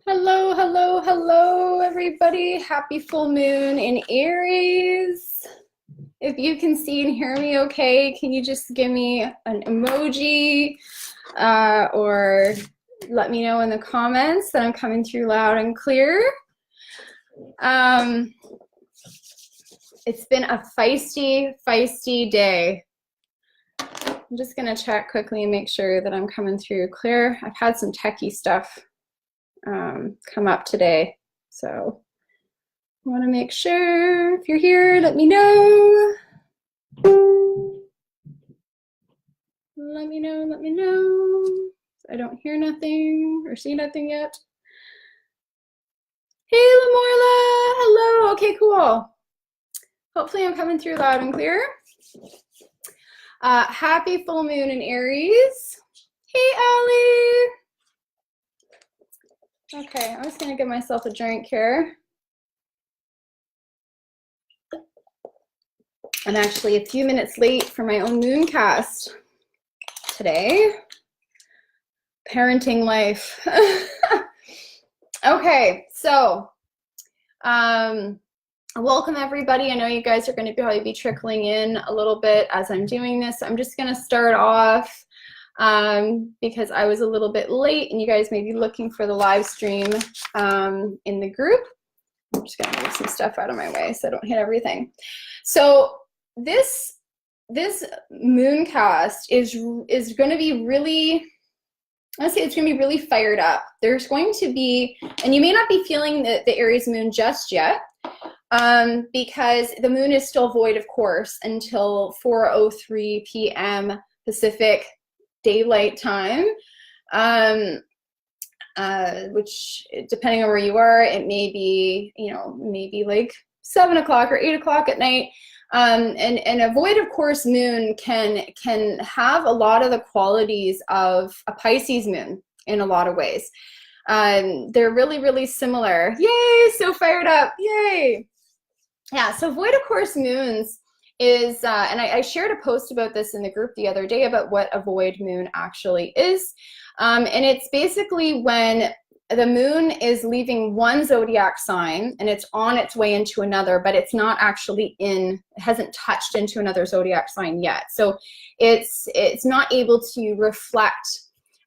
Hello, hello, hello, everybody. Happy full moon in Aries. If you can see and hear me okay, can you just give me an emoji or let me know in the comments that I'm coming through loud and clear? It's been a feisty, feisty day. I'm just going to check quickly and make sure that I'm coming through clear. I've had some techie stuff come up today, so I want to make sure. If you're here, let me know. Let me know, let me know. I don't hear nothing or see nothing yet. Hey, Lamorla, hello. Okay, cool. Hopefully I'm coming through loud and clear. Happy full moon in Aries. Hey, Allie. Okay, I'm just gonna give myself a drink here. I'm actually a few minutes late for my own Mooncast today. Parenting life. Okay, so welcome everybody. I know you guys are going to probably be trickling in a little bit as I'm doing this. I'm just going to start off because I was a little bit late and you guys may be looking for the live stream in the group. I'm just going to move some stuff out of my way so I don't hit everything. So this Mooncast is going to be really, honestly, it's going to be really fired up. There's going to be, and you may not be feeling the Aries moon just yet, because the moon is still void, of course, until 4:03 p.m. Pacific Daylight Time, which, depending on where you are, it may be, maybe like 7 o'clock or 8 o'clock at night. And a void, of course, moon can have a lot of the qualities of a Pisces moon in a lot of ways. They're really, really similar. Yay, so fired up, yay. Yeah, so void, of course, moons is, and I shared a post about this in the group the other day about what a void moon actually is. And it's basically when the moon is leaving one zodiac sign and it's on its way into another, but it's not actually it hasn't touched into another zodiac sign yet. So it's not able to reflect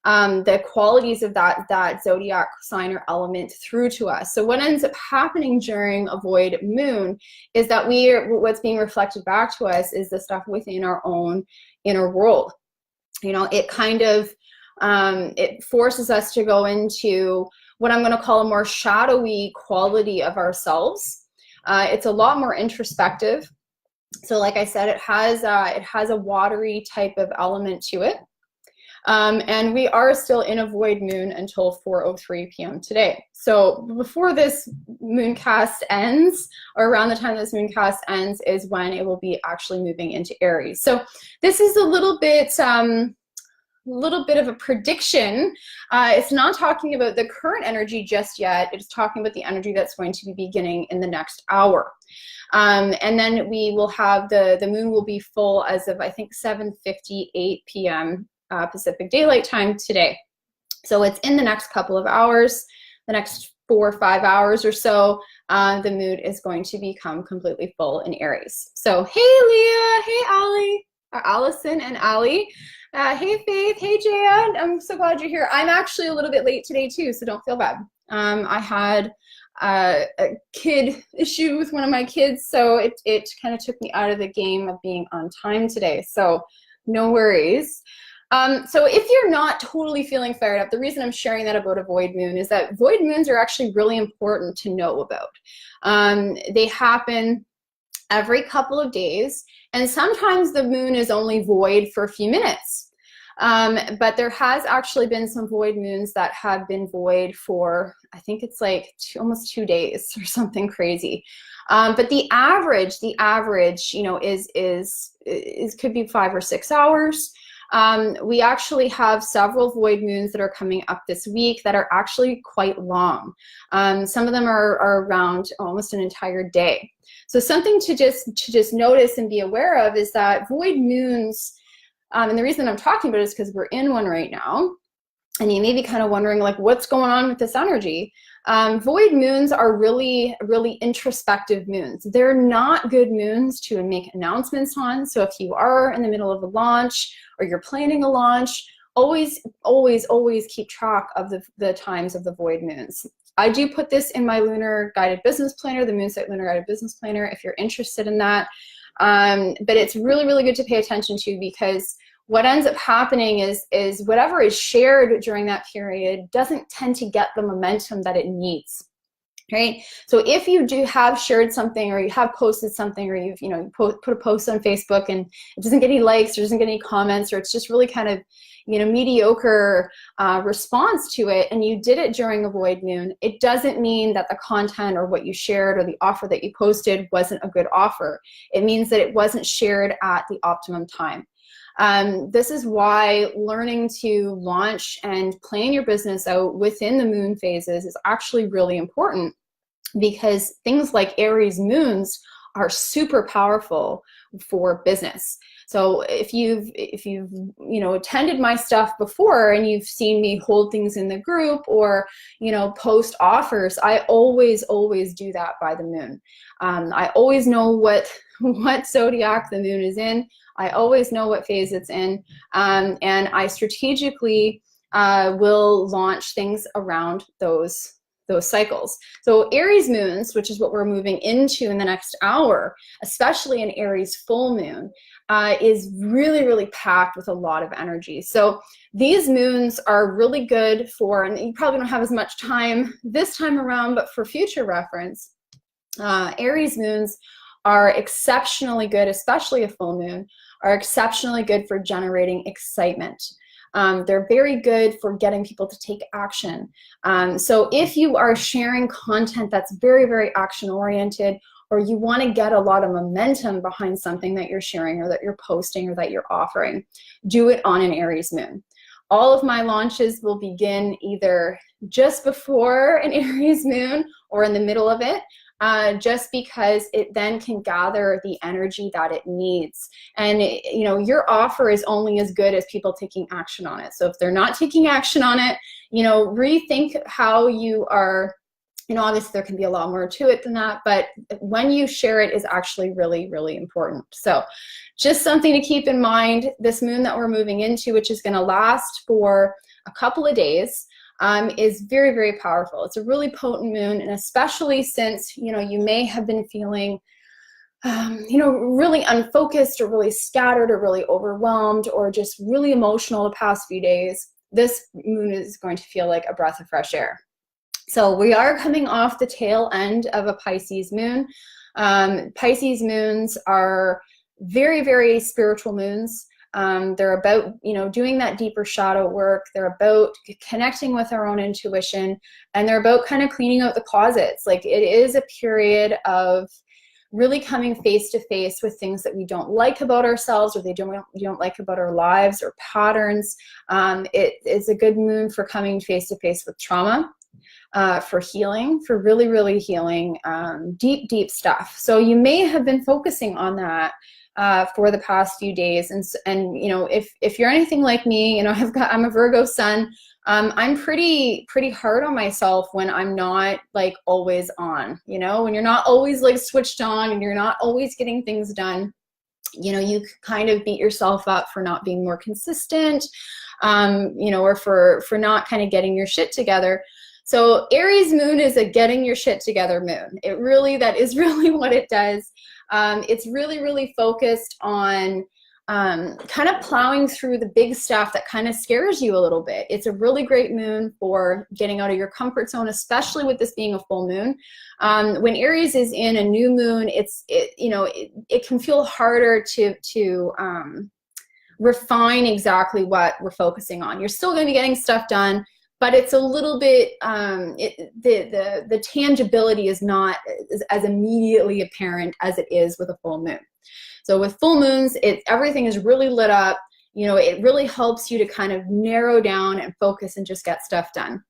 the qualities of that zodiac sign or element through to us. So what ends up happening during a void moon is that what's being reflected back to us is the stuff within our own inner world. It kind of, it forces us to go into what I'm going to call a more shadowy quality of ourselves. It's a lot more introspective. So like I said, it has a watery type of element to it. And we are still in a void moon until 4:03 p.m. today. So before this Mooncast ends, or around the time this Mooncast ends, is when it will be actually moving into Aries. So this is a little bit of a prediction. It's not talking about the current energy just yet. It's talking about the energy that's going to be beginning in the next hour. And then we will have the moon will be full as of, I think, 7:58 p.m. Pacific Daylight Time today. So it's in the next couple of hours, the next 4 or 5 hours or so, the moon is going to become completely full in Aries. So hey Leah, hey Allie, Allison and Allie. Hey Faith, hey Jan, I'm so glad you're here. I'm actually a little bit late today too, so don't feel bad. I had a kid issue with one of my kids, so it kind of took me out of the game of being on time today, so no worries. So if you're not totally feeling fired up, the reason I'm sharing that about a void moon is that void moons are actually really important to know about. They happen every couple of days, and sometimes the moon is only void for a few minutes. But there has actually been some void moons that have been void for, I think it's like almost 2 days or something crazy. But the average, is could be 5 or 6 hours. We actually have several void moons that are coming up this week that are actually quite long. Some of them are around almost an entire day. So something to just notice and be aware of is that void moons, and the reason I'm talking about it is because we're in one right now, and you may be kind of wondering, like, what's going on with this energy? Void moons are really, really introspective moons. They're not good moons to make announcements on. So if you are in the middle of a launch or you're planning a launch, always, always, always keep track of the times of the void moons. I do put this in my Lunar Guided Business Planner, the Moonset Lunar Guided Business Planner, if you're interested in that. But it's really, really good to pay attention to, because what ends up happening is whatever is shared during that period doesn't tend to get the momentum that it needs, right? So if you do have shared something, or you have posted something, or you've, put a post on Facebook and it doesn't get any likes, or doesn't get any comments, or it's just really kind of, mediocre response to it, and you did it during a void moon, it doesn't mean that the content or what you shared or the offer that you posted wasn't a good offer. It means that it wasn't shared at the optimum time. This is why learning to launch and plan your business out within the moon phases is actually really important, because things like Aries moons are super powerful for business. So if you've attended my stuff before and you've seen me hold things in the group, or post offers, I always do that by the moon. I always know what zodiac the moon is in. I always know what phase it's in, and I strategically will launch things around those cycles. So Aries moons, which is what we're moving into in the next hour, especially an Aries full moon, is really, really packed with a lot of energy. So these moons are really good for, and you probably don't have as much time this time around, but for future reference, Aries moons are exceptionally good, especially a full moon, are exceptionally good for generating excitement. They're very good for getting people to take action. So if you are sharing content that's very, very action-oriented, or you want to get a lot of momentum behind something that you're sharing, or that you're posting, or that you're offering, do it on an Aries moon. All of my launches will begin either just before an Aries moon or in the middle of it, just because it then can gather the energy that it needs. And your offer is only as good as people taking action on it. So if they're not taking action on it, rethink how you are. Obviously there can be a lot more to it than that, but when you share it is actually really, really important. So just something to keep in mind. This moon that we're moving into, which is going to last for a couple of days, is very, very powerful. It's a really potent moon, and especially since, you may have been feeling, really unfocused, or really scattered, or really overwhelmed, or just really emotional the past few days. This moon is going to feel like a breath of fresh air. So we are coming off the tail end of a Pisces moon. Pisces moons are very, very spiritual moons. They're about, doing that deeper shadow work. They're about connecting with our own intuition, and they're about kind of cleaning out the closets. Like, it is a period of really coming face to face with things that we don't like about ourselves, or we don't like about our lives or patterns. It is a good moon for coming face to face with trauma. For healing, for really, really healing deep, deep stuff. So you may have been focusing on that for the past few days. And if you're anything like me, I'm a Virgo sun. I'm pretty hard on myself when I'm not like always on, when you're not always like switched on, and you're not always getting things done. You kind of beat yourself up for not being more consistent, or for not kind of getting your shit together. So Aries moon is a getting your shit together moon. That is really what it does. It's really, really focused on kind of plowing through the big stuff that kind of scares you a little bit. It's a really great moon for getting out of your comfort zone, especially with this being a full moon. When Aries is in a new moon, it can feel harder to refine exactly what we're focusing on. You're still going to be getting stuff done, but it's a little bit, the tangibility is not as immediately apparent as it is with a full moon. So with full moons, everything is really lit up. It really helps you to kind of narrow down and focus and just get stuff done.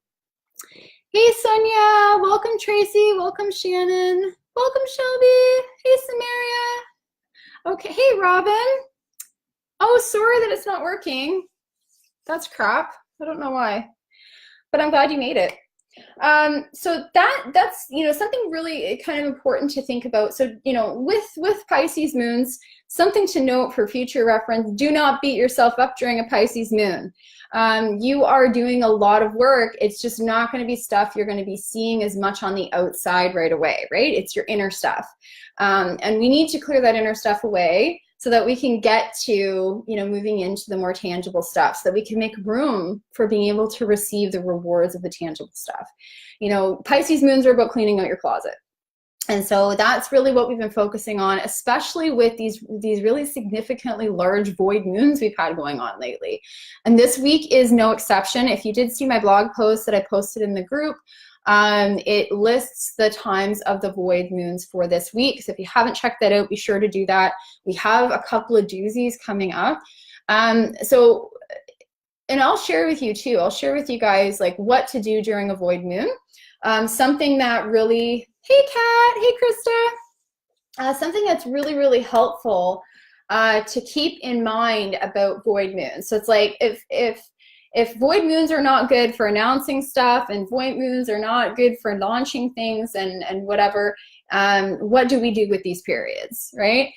Hey, Sonia. Welcome, Tracy. Welcome, Shannon. Welcome, Shelby. Hey, Samaria. Okay. Hey, Robin. Oh, sorry that it's not working. That's crap. I don't know why. but I'm glad you made it. So that's, you know, something really kind of important to think about. So, you know, with Pisces moons, something to note for future reference, do not beat yourself up during a Pisces moon. You are doing a lot of work. It's just not going to be stuff you're going to be seeing as much on the outside right away, right? It's your inner stuff. And we need to clear that inner stuff away so that we can get to, you know, moving into the more tangible stuff, so that we can make room for being able to receive the rewards of the tangible stuff. You know, Pisces moons are about cleaning out your closet. And so that's really what we've been focusing on, especially with these really significantly large void moons we've had going on lately. And this week is no exception. If you did see my blog post that I posted in the group, it lists the times of the void moons for this week. So if you haven't checked that out, be sure to do that. We have a couple of doozies coming up. And I'll share with you too. I'll share with you guys like what to do during a void moon. Something that really, hey Kat, hey Krista, something that's really, really helpful to keep in mind about void moons. So it's like if void moons are not good for announcing stuff, and void moons are not good for launching things and whatever, what do we do with these periods, right?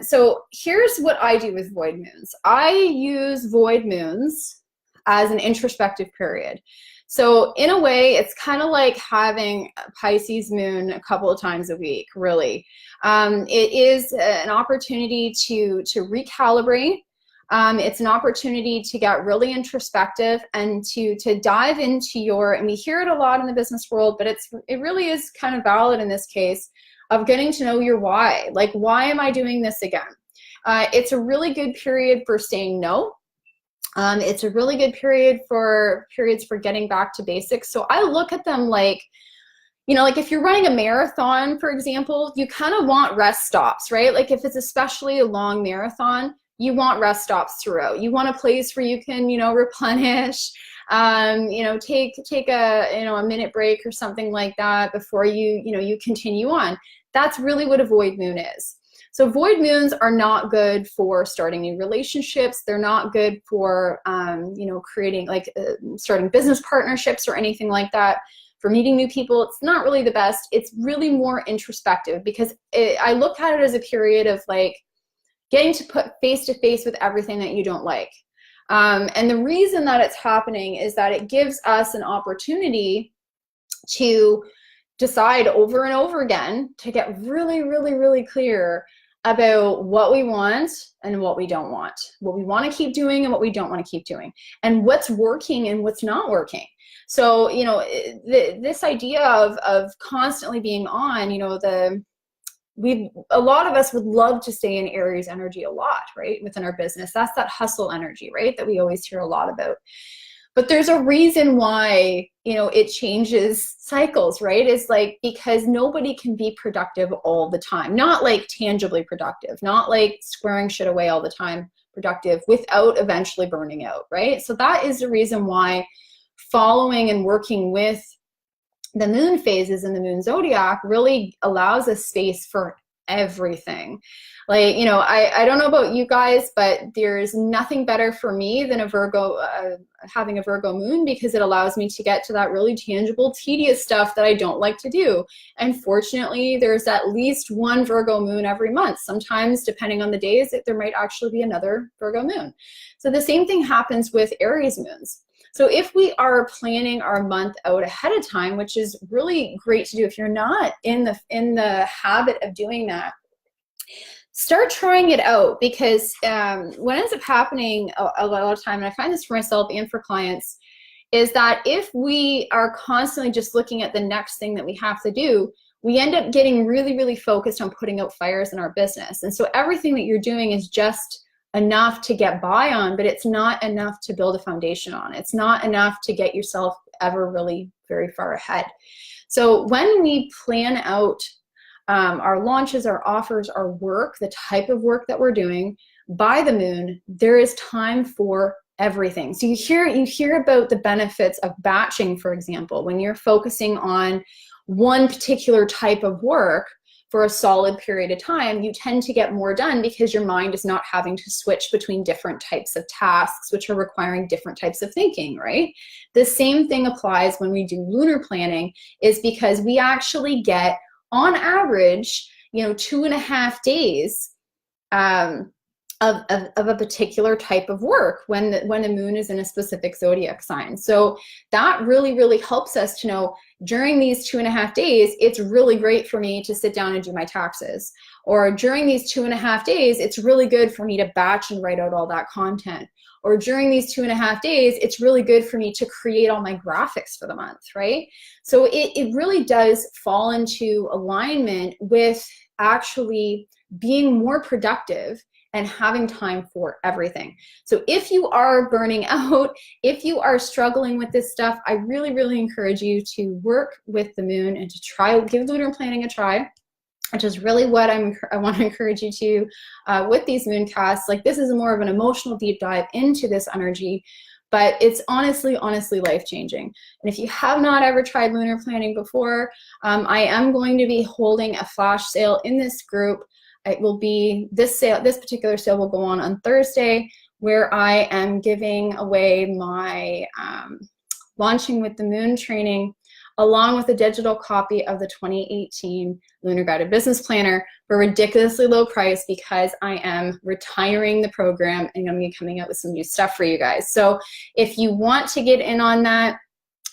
So here's what I do with void moons. I use void moons as an introspective period. So in a way, it's kind of like having a Pisces moon a couple of times a week, really. It is an opportunity to recalibrate. It's an opportunity to get really introspective and to dive into your, and we hear it a lot in the business world, but it really is kind of valid in this case, of getting to know your why. Like, why am I doing this again? It's a really good period for saying no. It's a really good periods for getting back to basics. So I look at them like, you know, like if you're running a marathon, for example, you kind of want rest stops, right? Like if it's especially a long marathon, you want rest stops throughout. You want a place where you can, you know, replenish, you know, take a, you know, a minute break or something like that before you continue on. That's really what a void moon is. So void moons are not good for starting new relationships. They're not good for, you know, creating like starting business partnerships or anything like that. For meeting new people, it's not really the best. It's really more introspective, because I look at it as a period of like getting to put face to face with everything that you don't like. And the reason that it's happening is that it gives us an opportunity to decide over and over again, to get really, really, really clear about what we want and what we don't want, what we want to keep doing and what we don't want to keep doing, and what's working and what's not working. So, you know, this idea of constantly being on, you know, a lot of us would love to stay in Aries energy a lot, right? Within our business, that's that hustle energy, right? That we always hear a lot about. But there's a reason why, you know, it changes cycles, right? It's like, because nobody can be productive all the time, not like tangibly productive, not like squaring shit away all the time productive without eventually burning out, right? So that is the reason why following and working with the moon phases in the moon zodiac really allows a space for everything. Like, you know, I don't know about you guys, but there's nothing better for me than a Virgo, having a Virgo moon, because it allows me to get to that really tangible, tedious stuff that I don't like to do. And fortunately, there's at least one Virgo moon every month. Sometimes, depending on the days, there might actually be another Virgo moon. So the same thing happens with Aries moons. So if we are planning our month out ahead of time, which is really great to do, if you're not in the habit of doing that, start trying it out, because what ends up happening a lot of time, and I find this for myself and for clients, is that if we are constantly just looking at the next thing that we have to do, we end up getting really, really focused on putting out fires in our business. And so everything that you're doing is just enough to get by on, but it's not enough to build a foundation on. It's not enough to get yourself ever really very far ahead. So when we plan out our launches, our offers, our work, the type of work that we're doing by the moon, there is time for everything. So you hear about the benefits of batching, for example, when you're focusing on one particular type of work for a solid period of time, you tend to get more done because your mind is not having to switch between different types of tasks, which are requiring different types of thinking, right? The same thing applies when we do lunar planning, is because we actually get, on average, 2.5 days of a particular type of work when the moon is in a specific zodiac sign. So that really, really helps us to know during these 2.5 days, it's really great for me to sit down and do my taxes. Or during these 2.5 days, it's really good for me to batch and write out all that content. Or during these 2.5 days, it's really good for me to create all my graphics for the month, right? So it really does fall into alignment with actually being more productive and having time for everything. So if you are burning out, if you are struggling with this stuff, I really, really encourage you to work with the moon and to give lunar planning a try, which is really what I want to encourage you to with these mooncasts. Like, this is more of an emotional deep dive into this energy, but it's honestly life-changing. And if you have not ever tried lunar planning before, I am going to be holding a flash sale in this group. It will be, this particular sale will go on Thursday, where I am giving away my Launching with the Moon training, along with a digital copy of the 2018 Lunar Guided Business Planner for a ridiculously low price, because I am retiring the program and I'm going to be coming out with some new stuff for you guys. So if you want to get in on that,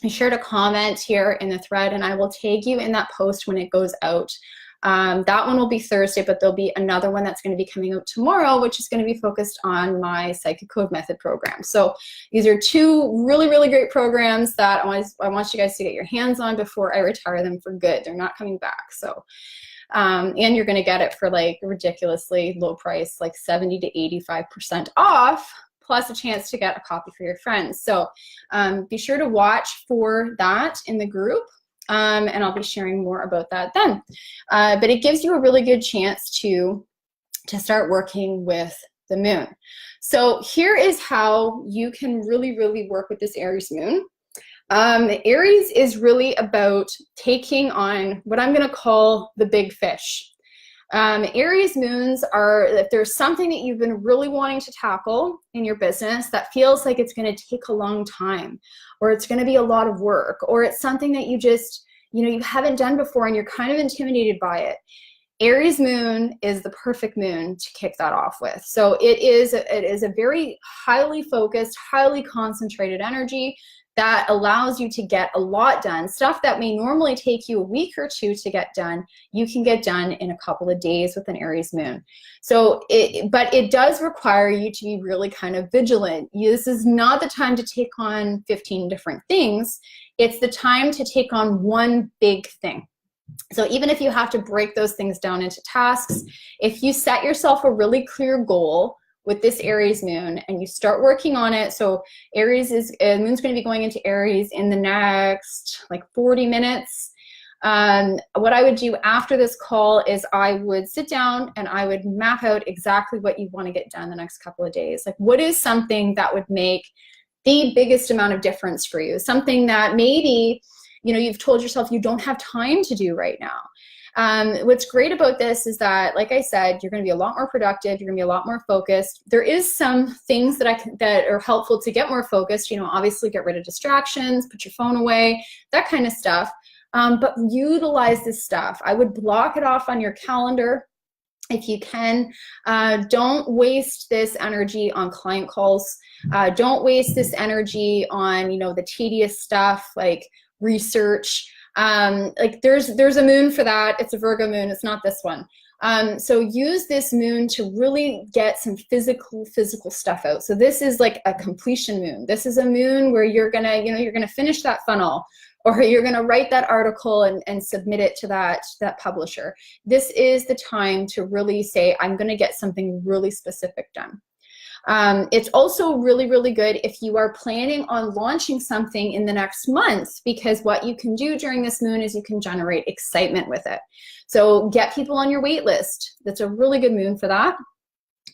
be sure to comment here in the thread and I will tag you in that post when it goes out. That one will be Thursday, but there'll be another one that's going to be coming out tomorrow, which is going to be focused on my Psychic Code Method program. So these are two really, really great programs that I want you guys to get your hands on before I retire them for good. They're not coming back. So, and you're going to get it for like ridiculously low price, like 70 to 85% off, plus a chance to get a copy for your friends. So be sure to watch for that in the group. And I'll be sharing more about that then. But it gives you a really good chance to start working with the moon. So here is how you can really, really work with this Aries moon. Aries is really about taking on what I'm going to call the big fish. Aries moons are, if there's something that you've been really wanting to tackle in your business that feels like it's going to take a long time, or it's going to be a lot of work, or it's something that you just, you haven't done before and you're kind of intimidated by it, Aries moon is the perfect moon to kick that off with. So it is a very highly focused, highly concentrated energy that allows you to get a lot done. Stuff that may normally take you a week or two to get done, you can get done in a couple of days with an Aries moon. So but it does require you to be really kind of vigilant. This is not the time to take on 15 different things. It's the time to take on one big thing. So even if you have to break those things down into tasks, if you set yourself a really clear goal with this Aries moon and you start working on it, so Aries moon's going to be going into Aries in the next like 40 minutes. What I would do after this call is I would sit down and I would map out exactly what you want to get done the next couple of days. Like, what is something that would make the biggest amount of difference for you? Something that maybe, you've told yourself you don't have time to do right now. What's great about this is that, like I said, you're going to be a lot more productive. You're going to be a lot more focused. There is some things that are helpful to get more focused. Obviously get rid of distractions, put your phone away, that kind of stuff. But utilize this stuff. I would block it off on your calendar if you can. Don't waste this energy on client calls. Don't waste this energy on, the tedious stuff like research. Like there's a moon for that. It's a Virgo moon. It's not this one. So use this moon to really get some physical stuff out. So this is like a completion moon. This is a moon where you're gonna finish that funnel, or you're gonna write that article and submit it to that publisher. This is the time to really say, I'm gonna get something really specific done. It's also really, really good if you are planning on launching something in the next month, because what you can do during this moon is you can generate excitement with it. So get people on your wait list. That's a really good moon for that.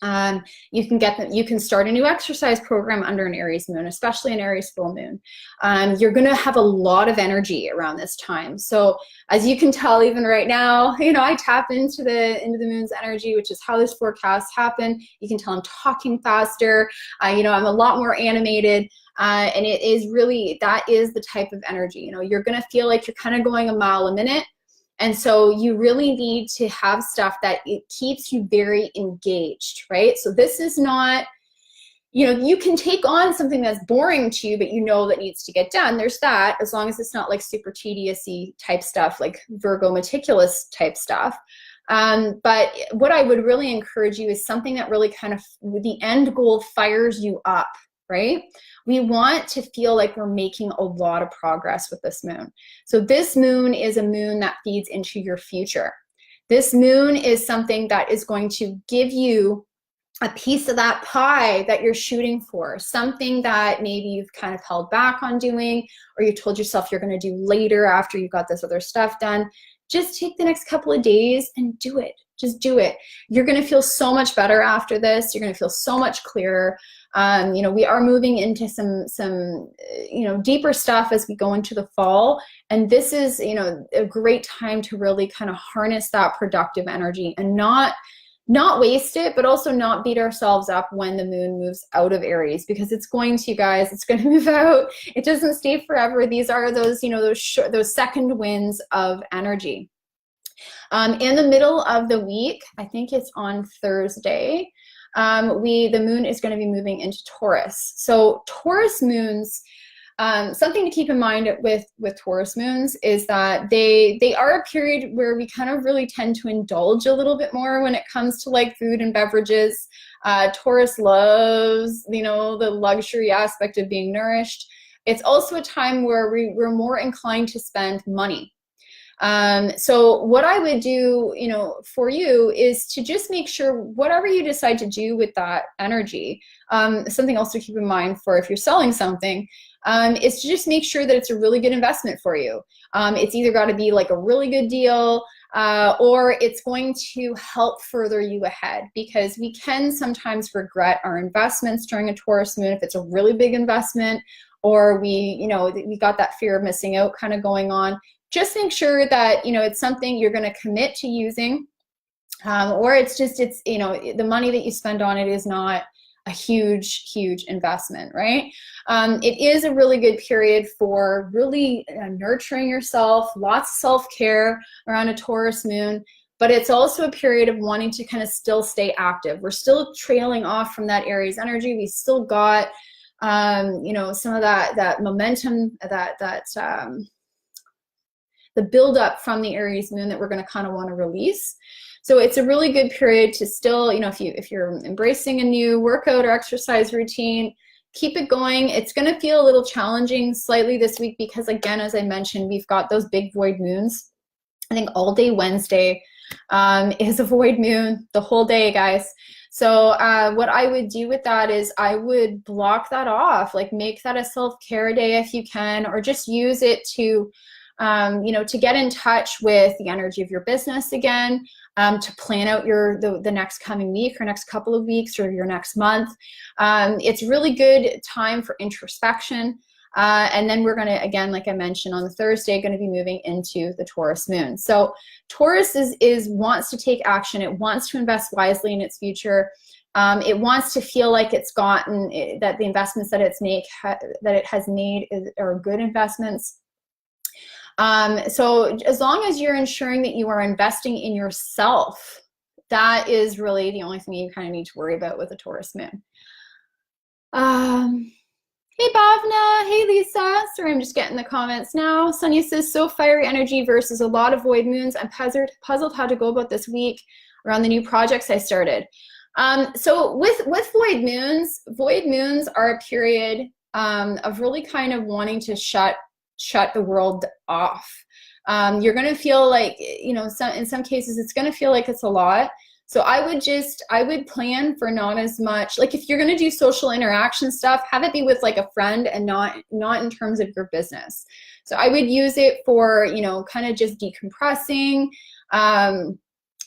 You can get them, you can start a new exercise program under an Aries moon, especially an Aries full moon. You're going to have a lot of energy around this time. So as you can tell, even right now, you know, I tap into the moon's energy, which is how this forecast happened. You can tell I'm talking faster. You know, I'm a lot more animated. And it is really, that is the type of energy. You know, you're going to feel like you're kind of going a mile a minute. And so you really need to have stuff that it keeps you very engaged, right? So this is not, you know, you can take on something that's boring to you, but you know that needs to get done. There's that, as long as it's not like super tedious-y type stuff, like Virgo meticulous type stuff. But what I would really encourage you is something that really kind of, the end goal fires you up, right? We want to feel like we're making a lot of progress with this moon. So this moon is a moon that feeds into your future. This moon is something that is going to give you a piece of that pie that you're shooting for, something that maybe you've kind of held back on doing, or you told yourself you're going to do later after you got this other stuff done. Just take the next couple of days and do it. Just do it. You're going to feel so much better after this. You're going to feel so much clearer. You know, we are moving into some, you know, deeper stuff as we go into the fall. And this is, you know, a great time to really kind of harness that productive energy and not waste it, but also not beat ourselves up when the moon moves out of Aries, because it's going to, guys, it's going to move out. It doesn't stay forever. These are those, you know, those second winds of energy. In the middle of the week, I think it's on Thursday, the moon is going to be moving into Taurus. So Taurus moons, something to keep in mind with Taurus moons is that they are a period where we kind of really tend to indulge a little bit more when it comes to like food and beverages. Taurus loves, you know, the luxury aspect of being nourished. It's also a time where we're more inclined to spend money. So what I would do, you know, for you is to just make sure whatever you decide to do with that energy, something else to keep in mind for if you're selling something, is to just make sure that it's a really good investment for you. It's either got to be like a really good deal, or it's going to help further you ahead, because we can sometimes regret our investments during a Taurus moon if it's a really big investment, or we got that fear of missing out kind of going on. Just make sure that, you know, it's something you're going to commit to using, or it's, you know, the money that you spend on it is not a huge investment, right? It is a really good period for really nurturing yourself, lots of self-care around a Taurus moon, but it's also a period of wanting to kind of still stay active. We're still trailing off from that Aries energy. We still got, you know, some of that momentum, the buildup from the Aries moon that we're going to kind of want to release. So it's a really good period to still, you know, if you're embracing a new workout or exercise routine, keep it going. It's going to feel a little challenging slightly this week because, again, as I mentioned, we've got those big void moons. I think all day Wednesday is a void moon, the whole day, guys. So what I would do with that is I would block that off, like make that a self-care day if you can, or just use it to, you know, to get in touch with the energy of your business again, to plan out the next coming week or next couple of weeks or your next month. It's really good time for introspection. And then we're going to, again, like I mentioned, on the Thursday, going to be moving into the Taurus moon. So Taurus wants to take action. It wants to invest wisely in its future. It wants to feel like it's gotten, that the investments that it has made are good investments. So as long as you're ensuring that you are investing in yourself, that is really the only thing you kind of need to worry about with a Taurus moon. Hey, Bhavna. Hey, Lisa. Sorry, I'm just getting the comments now. Sonia says, so fiery energy versus a lot of void moons. I'm puzzled how to go about this week around the new projects I started. So with void moons are a period of really kind of wanting to shut the world off. You're going to feel like, you know, in some cases it's going to feel like it's a lot. So I would plan for not as much, like if you're going to do social interaction stuff, have it be with like a friend and not in terms of your business. So I would use it for, you know, kind of just decompressing,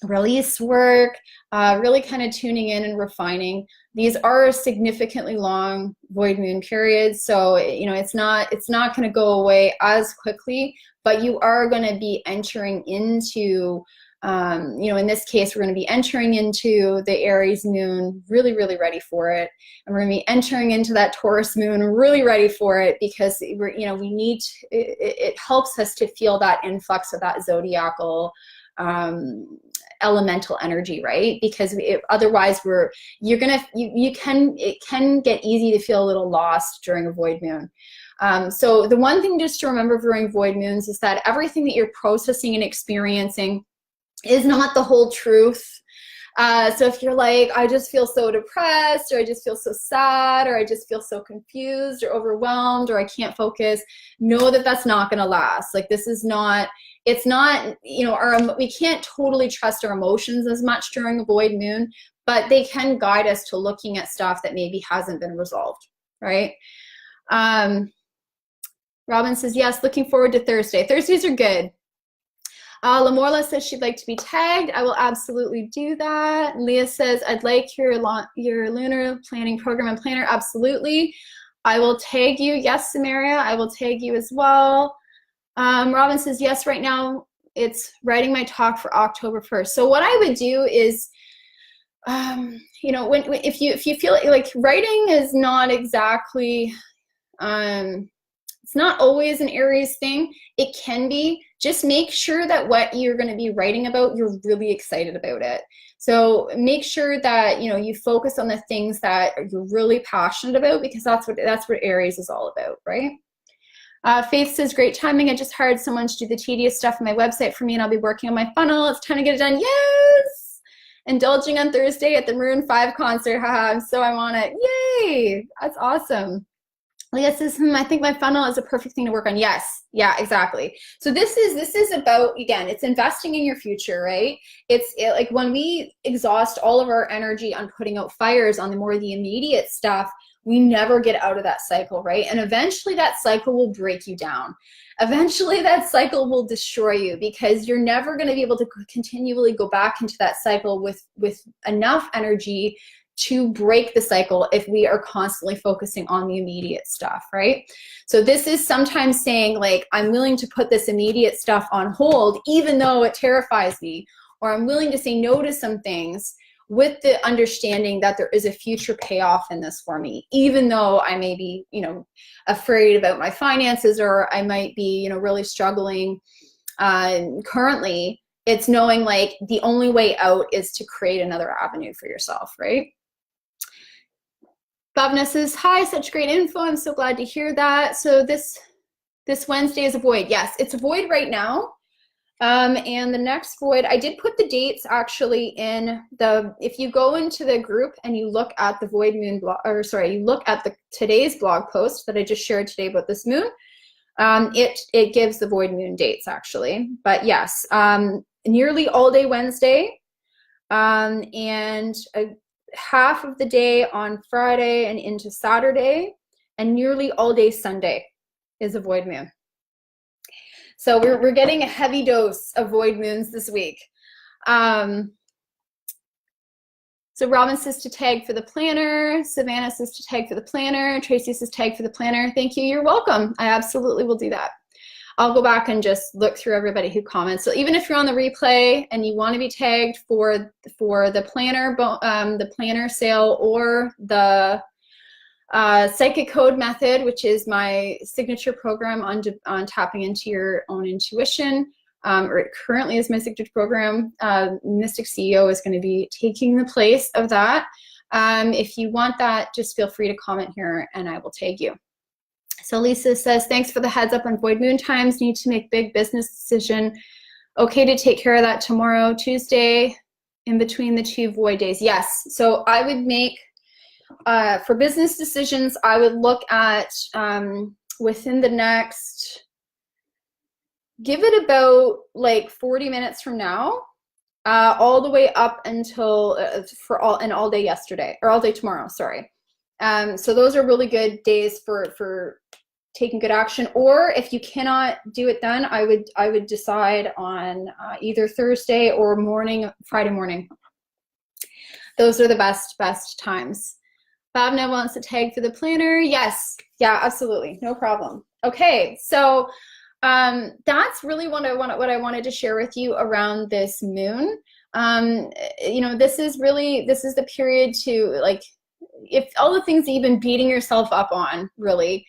release work, really kind of tuning in and refining. These are significantly long void moon periods, so you know it's not going to go away as quickly, but you are going to be entering into you know, in this case, we're going to be entering into the Aries moon really, really ready for it. And we're going to be entering into that Taurus moon really ready for it, because we're, you know, we need to, it helps us to feel that influx of that zodiacal elemental energy, right? Because otherwise it can get easy to feel a little lost during a void moon. So the one thing just to remember during void moons is that everything that you're processing and experiencing is not the whole truth. So if you're like, I just feel so depressed, or I just feel so sad, or I just feel so confused or overwhelmed, or I can't focus, know that that's not going to last. Like, this is not, it's not, you know, we can't totally trust our emotions as much during a void moon, but they can guide us to looking at stuff that maybe hasn't been resolved, right? Robin says, yes, looking forward to Thursday. Thursdays are good. Lamorla says she'd like to be tagged. I will absolutely do that. Leah says, I'd like your lunar planning program and planner. Absolutely. I will tag you. Yes, Samaria, I will tag you as well. Robin says, yes, right now it's writing my talk for October 1st. So what I would do is, you know, if you feel like writing is not exactly, it's not always an Aries thing. It can be. Just make sure that what you're going to be writing about, you're really excited about it. So make sure that, you know, you focus on the things that you're really passionate about, because that's what Aries is all about, right? Faith says, great timing. I just hired someone to do the tedious stuff on my website for me, and I'll be working on my funnel. It's time to get it done. Yes! Indulging on Thursday at the Maroon 5 concert. Haha, so I'm on it. Yay! That's awesome. Leah says, I think my funnel is a perfect thing to work on. Yes, yeah, exactly. So this is about, again, it's investing in your future, right? Like when we exhaust all of our energy on putting out fires on the more the immediate stuff, we never get out of that cycle, right? And eventually that cycle will break you down. Eventually that cycle will destroy you, because you're never going to be able to continually go back into that cycle with enough energy to break the cycle if we are constantly focusing on the immediate stuff, right? So this is sometimes saying, like, I'm willing to put this immediate stuff on hold, even though it terrifies me, or I'm willing to say no to some things with the understanding that there is a future payoff in this for me, even though I may be, you know, afraid about my finances, or I might be, you know, really struggling currently. It's knowing, like, the only way out is to create another avenue for yourself, right? Vanessa says, hi, such great info. I'm so glad to hear that. So this Wednesday is a void. Yes, it's a void right now. And the next void, I did put the dates actually in if you go into the group and you look at the void moon blog, or sorry, you look at today's blog post that I just shared today about this moon, it gives the void moon dates actually. But yes, nearly all day Wednesday, and half of the day on Friday and into Saturday, and nearly all day Sunday is a void moon. So we're getting a heavy dose of void moons this week. So Robin says to tag for the planner. Savannah says to tag for the planner. Tracy says tag for the planner. Thank you. You're welcome. I absolutely will do that. I'll go back and just look through everybody who comments. So even if you're on the replay and you want to be tagged for the planner sale, or the Psychic Code method, which is my signature program on tapping into your own intuition, or it currently is my signature program. Mystic CEO is going to be taking the place of that. If you want that, just feel free to comment here and I will tag you. So Lisa says, thanks for the heads up on void moon times. Need to make big business decision. Okay to take care of that tomorrow, Tuesday, in between the two void days. Yes, so I would make, for business decisions, I would look at within the next, give it about like 40 minutes from now, all the way up until all day yesterday, or all day tomorrow, sorry. So those are really good days for taking good action. Or if you cannot do it then, I would decide on either Thursday or Friday morning. Those are the best times. Bhavna wants to tag for the planner. Yes, yeah, absolutely, no problem. Okay, so that's really what I wanted to share with you around this moon. You know, this is the period to, like, if all the things that you've been beating yourself up on, really,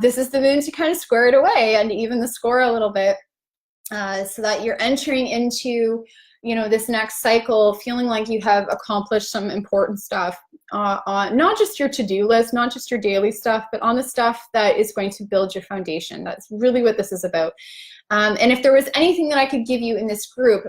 this is the moon to kind of square it away and even the score a little bit, so that you're entering into, you know, this next cycle feeling like you have accomplished some important stuff on not just your to-do list, not just your daily stuff, but on the stuff that is going to build your foundation. That's really what this is about. And if there was anything that I could give you in this group,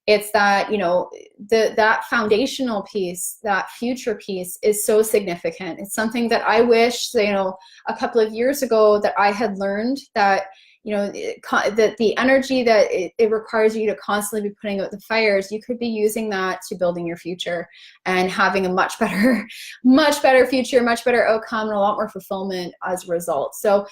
it's that, you know, that foundational piece, that future piece is so significant. It's something that I wish, you know, a couple of years ago that I had learned, that, you know, that the energy that it requires you to constantly be putting out the fires, you could be using that to building your future and having a much better future, much better outcome, and a lot more fulfillment as a result. So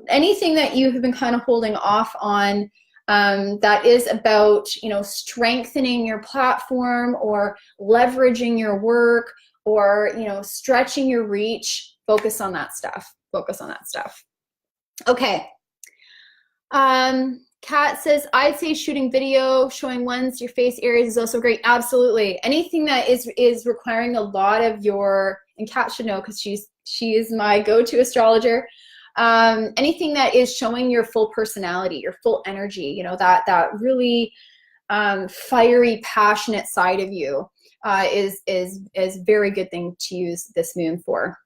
anything that you have been kind of holding off on, that is about, you know, strengthening your platform or leveraging your work or, you know, stretching your reach, focus on that stuff. Okay. Kat says, I'd say shooting video showing when's your face Aries is also great. Absolutely. Anything that is requiring a lot of your, and Kat should know because she is my go-to astrologer. Anything that is showing your full personality, your full energy, you know, that really fiery, passionate side of you, is a very good thing to use this moon for.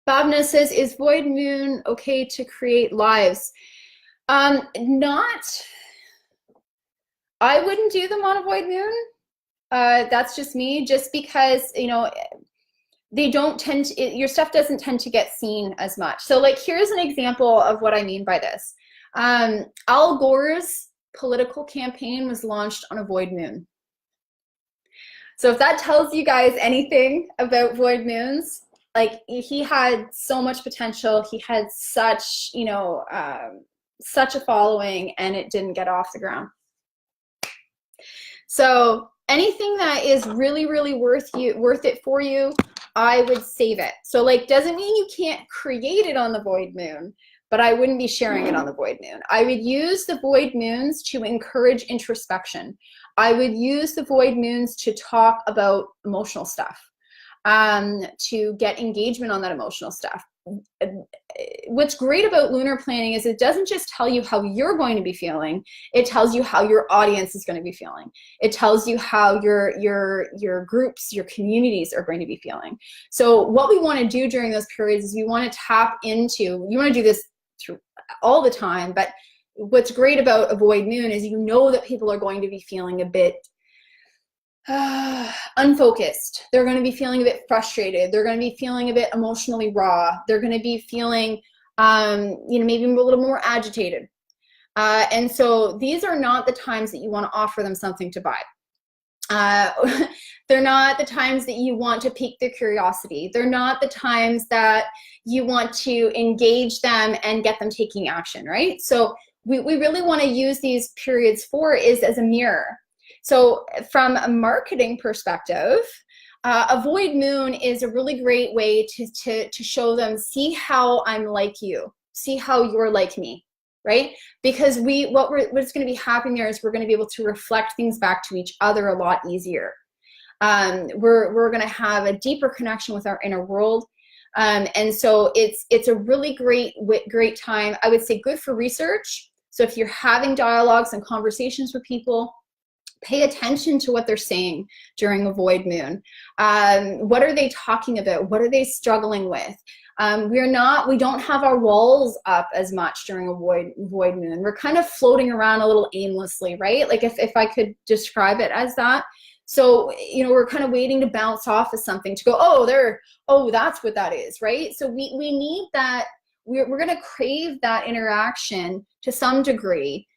Bhavna says, is void moon okay to create lives? I wouldn't do them on a void moon. That's just me, just because, you know, they don't tend to, your stuff doesn't tend to get seen as much. So, like, here's an example of what I mean by this. Al Gore's political campaign was launched on a void moon. So if that tells you guys anything about void moons, like, he had so much potential. He had such, you know, such a following, and it didn't get off the ground. So anything that is really, really worth it for you, I would save it. So, like, doesn't mean you can't create it on the void moon, but I wouldn't be sharing it on the void moon. I would use the void moons to encourage introspection. I would use the void moons to talk about emotional stuff, to get engagement on that emotional stuff. What's great about lunar planning is it doesn't just tell you how you're going to be feeling, it tells you how your audience is going to be feeling. It tells you how your groups, your communities are going to be feeling. So what we want to do during those periods is we want to tap into, you want to do this through all the time, but what's great about a void moon is you know that people are going to be feeling a bit unfocused. They're going to be feeling a bit frustrated. They're going to be feeling a bit emotionally raw. They're going to be feeling, you know, maybe a little more agitated. And so these are not the times that you want to offer them something to buy. They're not the times that you want to pique their curiosity. They're not the times that you want to engage them and get them taking action, right? So we really want to use these periods is as a mirror. So from a marketing perspective, a void moon is a really great way to show them, see how I'm like you, see how you're like me, right? Because what's going to be happening there is we're going to be able to reflect things back to each other a lot easier. We're going to have a deeper connection with our inner world. And so it's a really great time. I would say good for research. So if you're having dialogues and conversations with people, pay attention to what they're saying during a void moon. What are they talking about? What are they struggling with? We don't have our walls up as much during a void moon. We're kind of floating around a little aimlessly, right? Like if I could describe it as that. So, you know, we're kind of waiting to bounce off of something to go, oh, that's what that is, right? So we need that. We're going to crave that interaction to some degree,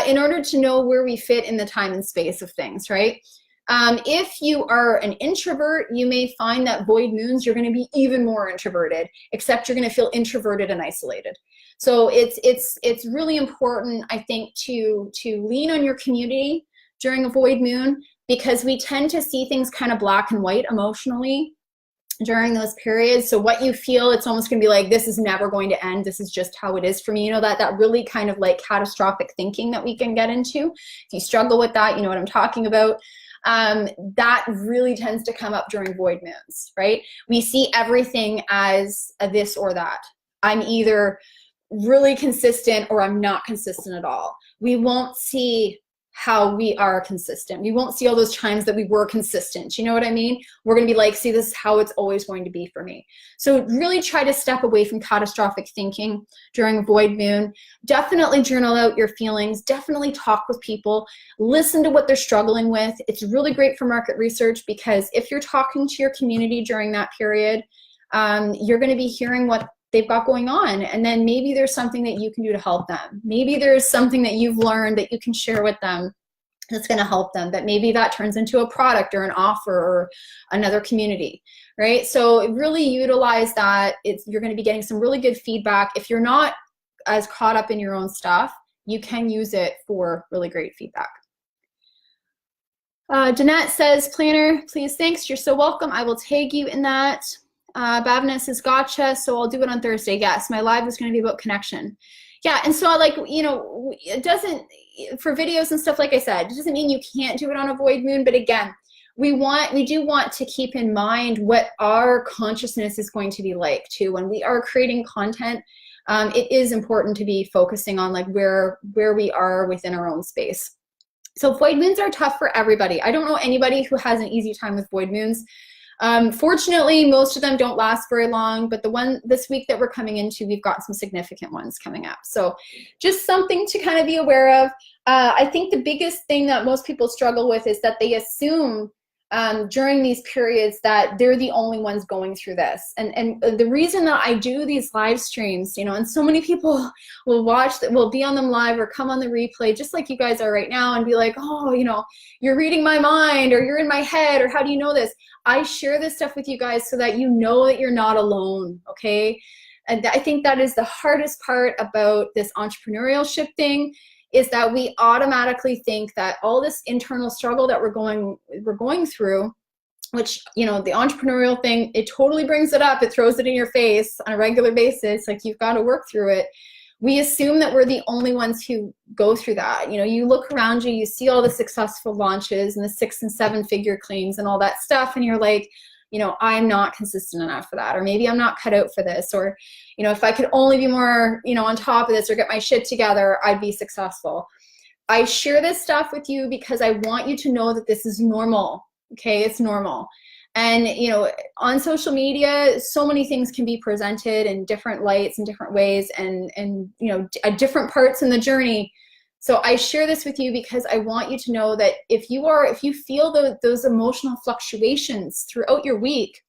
in order to know where we fit in the time and space of things, right? If you are an introvert, you may find that void moons, you're going to be even more introverted, except you're going to feel introverted and isolated. So it's really important, I think, to lean on your community during a void moon, because we tend to see things kind of black and white emotionally during those periods. So what you feel, it's almost gonna be like, this is never going to end. This is just how it is for me. You know, that really kind of like catastrophic thinking that we can get into. If you struggle with that, you know what I'm talking about. That really tends to come up during void moons, right? We see everything as a this or that. I'm either really consistent or I'm not consistent at all. We won't see how we are consistent. We won't see all those times that we were consistent. You know what I mean? We're going to be like, see, this is how it's always going to be for me. So really try to step away from catastrophic thinking during void moon. Definitely journal out your feelings. Definitely talk with people. Listen to what they're struggling with. It's really great for market research, because if you're talking to your community during that period, you're going to be hearing what they've got going on, and then maybe there's something that you can do to help them. Maybe there's something that you've learned that you can share with them that's going to help them, that maybe that turns into a product or an offer or another community, right? So really utilize that. You're going to be getting some really good feedback. If you're not as caught up in your own stuff, you can use it for really great feedback. Jeanette says, planner, please, thanks, you're so welcome. I will tag you in that. Bavna says, gotcha, so I'll do it on Thursday. Yes, my live is going to be about connection. Yeah, and so like, you know, it doesn't, for videos and stuff, like I said, it doesn't mean you can't do it on a void moon, but again, we do want to keep in mind what our consciousness is going to be like too. When we are creating content, it is important to be focusing on like where we are within our own space. So void moons are tough for everybody. I don't know anybody who has an easy time with void moons. Fortunately, most of them don't last very long, but the one this week that we're coming into, we've got some significant ones coming up. So just something to kind of be aware of. I think the biggest thing that most people struggle with is that they assume during these periods that they're the only ones going through this. And the reason that I do these live streams, you know, and so many people will watch that, will be on them live or come on the replay, just like you guys are right now, and be like, oh, you know, you're reading my mind, or you're in my head, or how do you know this? I share this stuff with you guys so that you know that you're not alone, okay? And I think that is the hardest part about this entrepreneurship thing, is that we automatically think that all this internal struggle that we're going through, which, you know, the entrepreneurial thing, it totally brings it up, it throws it in your face on a regular basis, like you've got to work through it. We assume that we're the only ones who go through that. You know, you look around you, you see all the successful launches and the 6- and 7-figure claims and all that stuff, and you're like, you know, I'm not consistent enough for that, or maybe I'm not cut out for this, or, you know, if I could only be more, you know, on top of this or get my shit together, I'd be successful. I share this stuff with you because I want you to know that this is normal, okay? It's normal. And, you know, on social media, so many things can be presented in different lights and different ways, and you know, at different parts in the journey. So I share this with you because I want you to know that if you feel those emotional fluctuations throughout your week,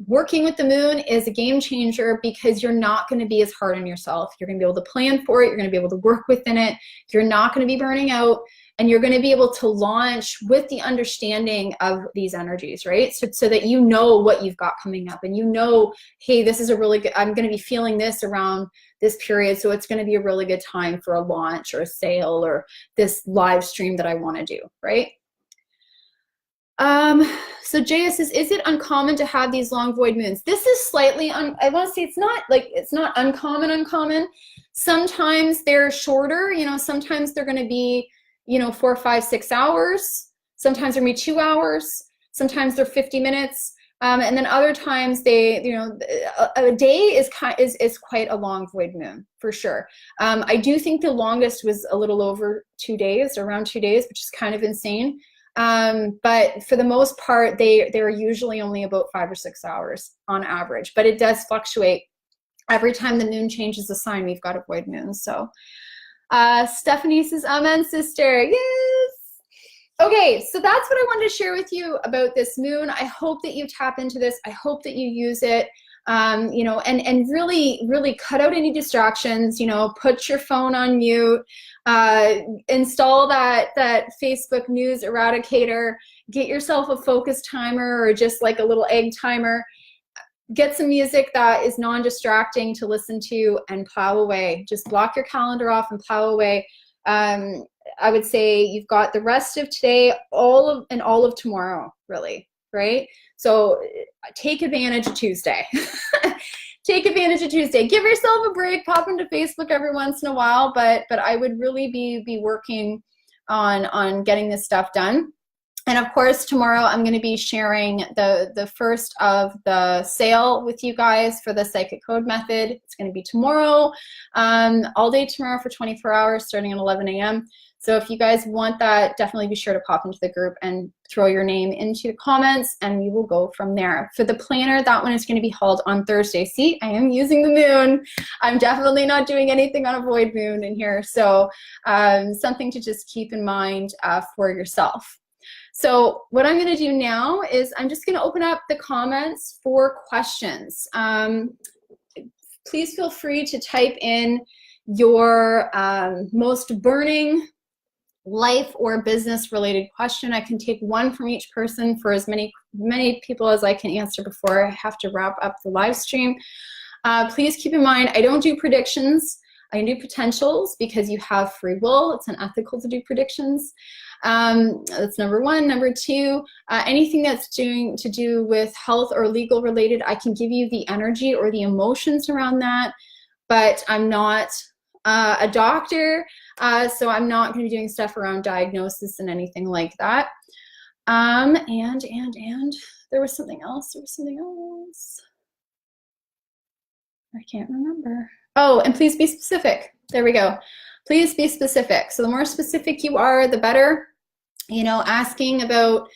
working with the moon is a game changer, because you're not going to be as hard on yourself. You're going to be able to plan for it. You're going to be able to work within it. You're not going to be burning out, and you're going to be able to launch with the understanding of these energies, right? So that you know what you've got coming up, and you know, hey, this is a really good, I'm going to be feeling this around this period, so it's going to be a really good time for a launch or a sale or this live stream that I want to do, right? So Jaya says, is it uncommon to have these long void moons? This is slightly, I want to say it's not uncommon. Sometimes they're shorter, you know, sometimes they're going to be, you know, 4, 5, 6 hours. Sometimes they're going to be 2 hours. Sometimes they're 50 minutes. And then other times they, you know, a day is quite a long void moon for sure. I do think the longest was a little over 2 days, around 2 days, which is kind of insane. But for the most part, they're usually only about 5 or 6 hours on average, but it does fluctuate. Every time the moon changes the sign, we've got a void moon. So Stephanie says, amen, sister. Yes. Okay, so that's what I wanted to share with you about this moon. I hope that you tap into this. I hope that you use it, you know, and really, really cut out any distractions, you know, put your phone on mute. Install that Facebook news eradicator, get yourself a focus timer or just like a little egg timer. Get some music that is non-distracting to listen to and plow away. Just block your calendar off and plow away. I would say you've got the rest of today, all of tomorrow, really, right? So take advantage of Tuesday. Take advantage of Tuesday. Give yourself a break. Pop into Facebook every once in a while, but I would really be working on getting this stuff done. And of course, tomorrow I'm going to be sharing the first of the sale with you guys for the Psychic Code method. It's going to be tomorrow, all day tomorrow for 24 hours, starting at 11 a.m. So if you guys want that, definitely be sure to pop into the group and throw your name into the comments, and we will go from there. For the planner, that one is going to be held on Thursday. See, I am using the moon. I'm definitely not doing anything on a void moon in here. So something to just keep in mind for yourself. So what I'm going to do now is I'm just going to open up the comments for questions. Please feel free to type in your most burning life or business related question. I can take one from each person for as many people as I can answer before I have to wrap up the live stream. Please keep in mind, I don't do predictions. I do potentials because you have free will. It's unethical to do predictions. That's number one. Number two, anything that's to do with health or legal related, I can give you the energy or the emotions around that, but I'm not a doctor, so I'm not going to be doing stuff around diagnosis and anything like that. And there was something else. I can't remember. Oh, and please be specific. There we go. Please be specific. So the more specific you are, the better. You know, asking about,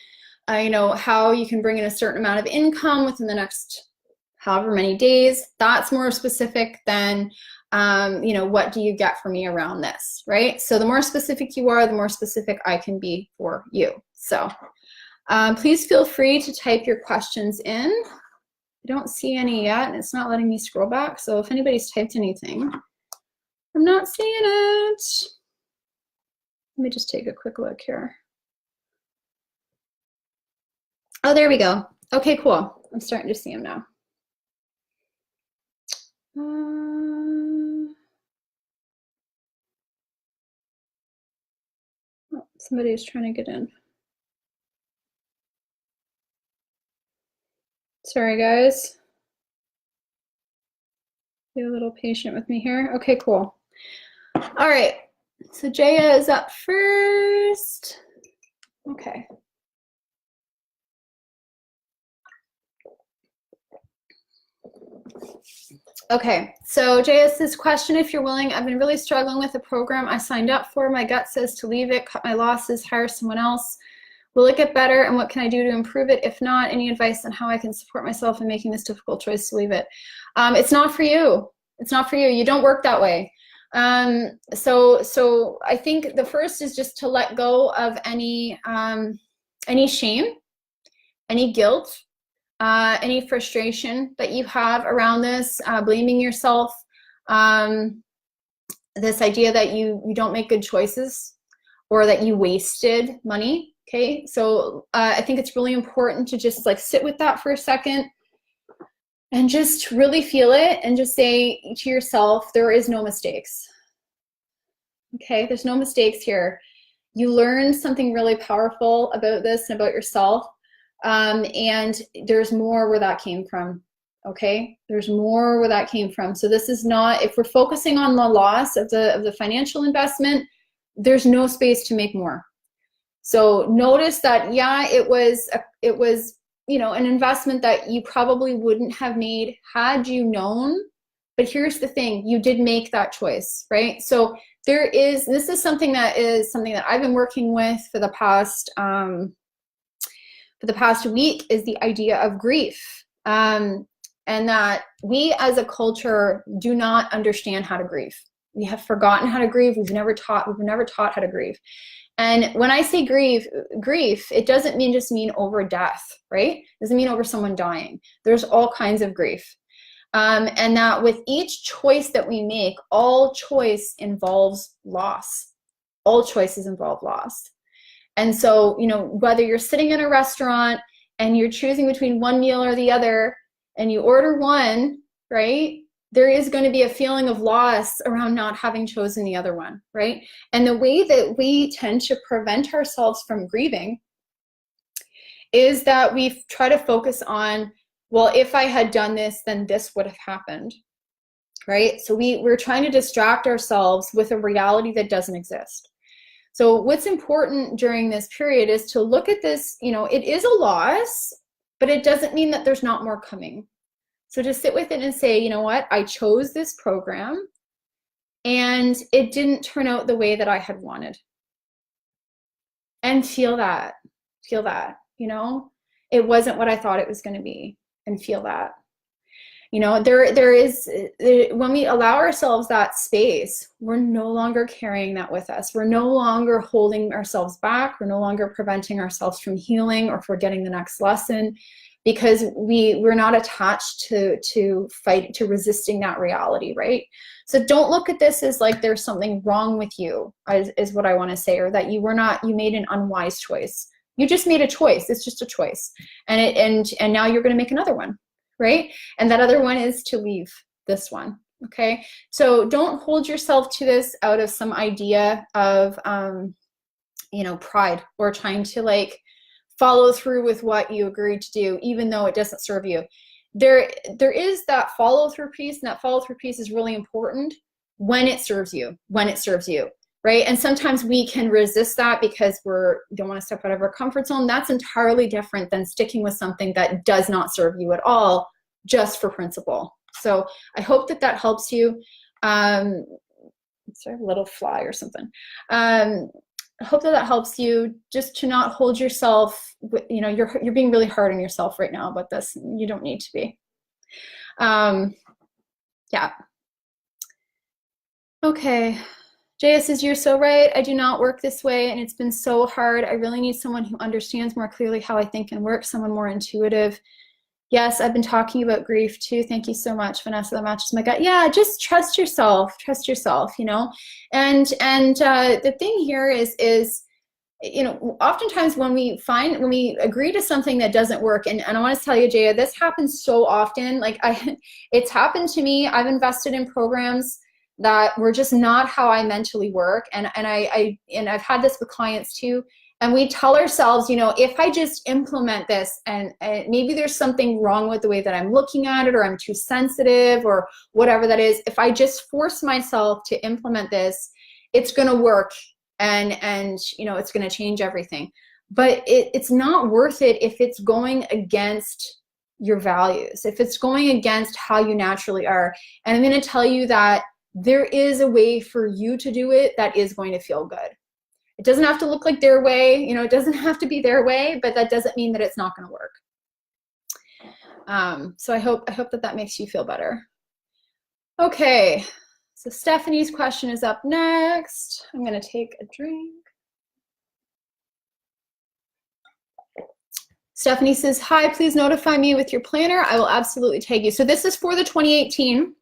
you know, how you can bring in a certain amount of income within the next however many days. That's more specific than, you know, what do you get from me around this, right? So the more specific you are, the more specific I can be for you. So please feel free to type your questions in. I don't see any yet, and it's not letting me scroll back. So if anybody's typed anything, I'm not seeing it. Let me just take a quick look here. Oh, there we go. Okay, cool. I'm starting to see them now. Oh, somebody's trying to get in. Sorry, guys. Be a little patient with me here. Okay, cool. All right. So Jaya is up first. Okay. Okay, so JS's question, if you're willing, I've been really struggling with the program I signed up for. My gut says to leave it, cut my losses, hire someone else. Will it get better, and what can I do to improve it? If not, any advice on how I can support myself in making this difficult choice to leave it? It's not for you. It's not for you. You don't work that way. So I think the first is just to let go of any shame, any guilt, any frustration that you have around this, blaming yourself, this idea that you don't make good choices or that you wasted money. Okay, so I think it's really important to just like sit with that for a second and just really feel it and just say to yourself, there is no mistakes. Okay, there's no mistakes here. You learned something really powerful about this and about yourself. And there's more where that came from. Okay, there's more where that came from. So this is not, if we're focusing on the loss of the financial investment, there's no space to make more. So notice that, yeah, it was you know, an investment that you probably wouldn't have made had you known. But here's the thing, you did make that choice, right? So this is something that I've been working with for the past week, is the idea of grief. And that we as a culture do not understand how to grieve. We have forgotten how to grieve. We've never taught how to grieve. And when I say grief, it doesn't just mean over death, right? It doesn't mean over someone dying. There's all kinds of grief. And that with each choice that we make, all choice involves loss. all choices involve loss. And so, you know, whether you're sitting in a restaurant and you're choosing between one meal or the other, and you order one, right? There is going to be a feeling of loss around not having chosen the other one, right? And the way that we tend to prevent ourselves from grieving is that we try to focus on, well, if I had done this, then this would have happened, right? So we're trying to distract ourselves with a reality that doesn't exist. So what's important during this period is to look at this, you know, it is a loss, but it doesn't mean that there's not more coming. So just sit with it and say, you know what, I chose this program and it didn't turn out the way that I had wanted. And feel that, you know, it wasn't what I thought it was going to be, and feel that. You know, there is, when we allow ourselves that space, we're no longer carrying that with us. We're no longer holding ourselves back. We're no longer preventing ourselves from healing or for getting the next lesson, because we're not attached to resisting that reality, right? So don't look at this as like there's something wrong with you, is what I want to say, or that you made an unwise choice. You just made a choice. It's just a choice, and now you're going to make another one. Right? And that other one is to leave this one. Okay. So don't hold yourself to this out of some idea of, you know, pride, or trying to like follow through with what you agreed to do, even though it doesn't serve you. There is that follow through piece, and that follow through piece is really important when it serves you, right? And sometimes we can resist that because we don't want to step out of our comfort zone. That's entirely different than sticking with something that does not serve you at all, just for principle. So I hope that helps you. Sorry, a little fly or something. I hope that helps you, just to not hold yourself, you know, you're being really hard on yourself right now about this. You don't need to be. Yeah. Okay. Jaya says, you're so right. I do not work this way, and it's been so hard. I really need someone who understands more clearly how I think and work, someone more intuitive. Yes, I've been talking about grief too. Thank you so much, Vanessa. That matches my gut. Yeah, just trust yourself, you know. And the thing here is, you know, oftentimes when we agree to something that doesn't work, and I want to tell you, Jaya, this happens so often. Like it's happened to me. I've invested in programs that were just not how I mentally work. And I've had this with clients too. And we tell ourselves, you know, if I just implement this, and maybe there's something wrong with the way that I'm looking at it, or I'm too sensitive, or whatever that is, if I just force myself to implement this, it's going to work, and you know, it's going to change everything. But it's not worth it if it's going against your values, if it's going against how you naturally are. And I'm going to tell you that there is a way for you to do it that is going to feel good. It doesn't have to look like their way, you know, it doesn't have to be their way, but that doesn't mean that it's not going to work. So I hope that makes you feel better. Okay, so Stephanie's question is up next. I'm going to take a drink. Stephanie says, hi, please notify me with your planner. I will absolutely tag you. So this is for the 2018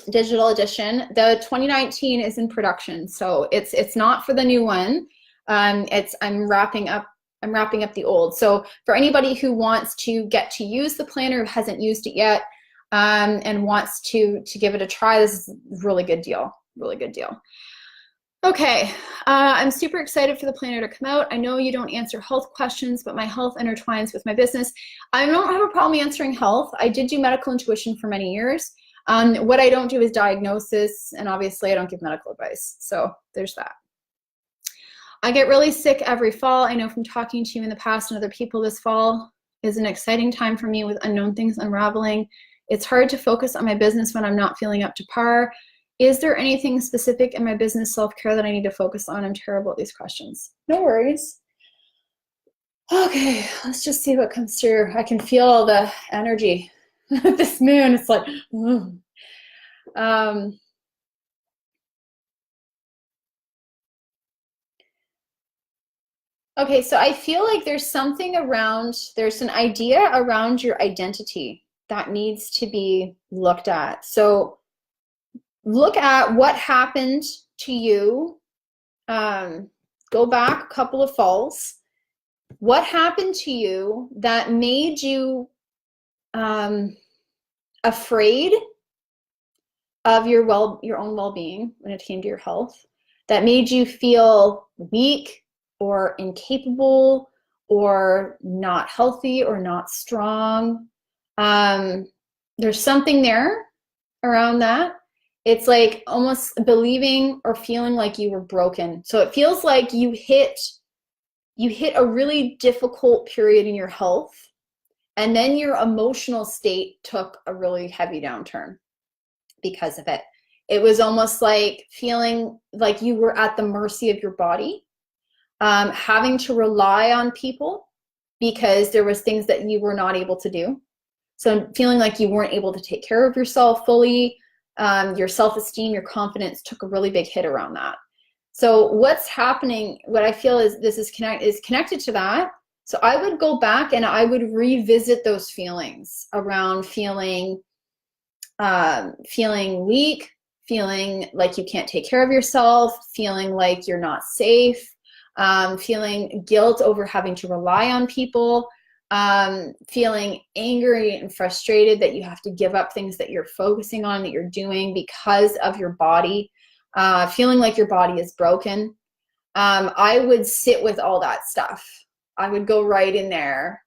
digital edition. The 2019 is in production, so it's not for the new one. I'm wrapping up the old. So for anybody who wants to get to use the planner, who hasn't used it yet, and wants to give it a try, this is a really good deal. Okay, I'm super excited for the planner to come out. I know you don't answer health questions, but my health intertwines with my business. I don't have a problem answering health. I did do medical intuition for many years. What I don't do is diagnosis, and obviously I don't give medical advice. So there's that. I get really sick every fall. I know from talking to you in the past and other people, this fall is an exciting time for me with unknown things unraveling. It's hard to focus on my business when I'm not feeling up to par. Is there anything specific in my business self-care that I need to focus on? I'm terrible at these questions. No worries. Okay, let's just see what comes through. I can feel the energy. This moon, it's like, okay, so I feel like there's an idea around your identity that needs to be looked at. So look at what happened to you Go back a couple of falls. What happened to you that made you afraid of your own well-being when it came to your health, that made you feel weak or incapable or not healthy or not strong? There's something there around that. It's like almost believing or feeling like you were broken. So it feels like you hit a really difficult period in your health, and then your emotional state took a really heavy downturn because of it. It was almost like feeling like you were at the mercy of your body, having to rely on people because there was things that you were not able to do. So feeling like you weren't able to take care of yourself fully, your self-esteem, your confidence took a really big hit around that. So what's happening, what I feel is this is connected to that. So I would go back and I would revisit those feelings around feeling weak, feeling like you can't take care of yourself, feeling like you're not safe, feeling guilt over having to rely on people, feeling angry and frustrated that you have to give up things that you're focusing on, that you're doing because of your body, feeling like your body is broken. I would sit with all that stuff. I would go right in there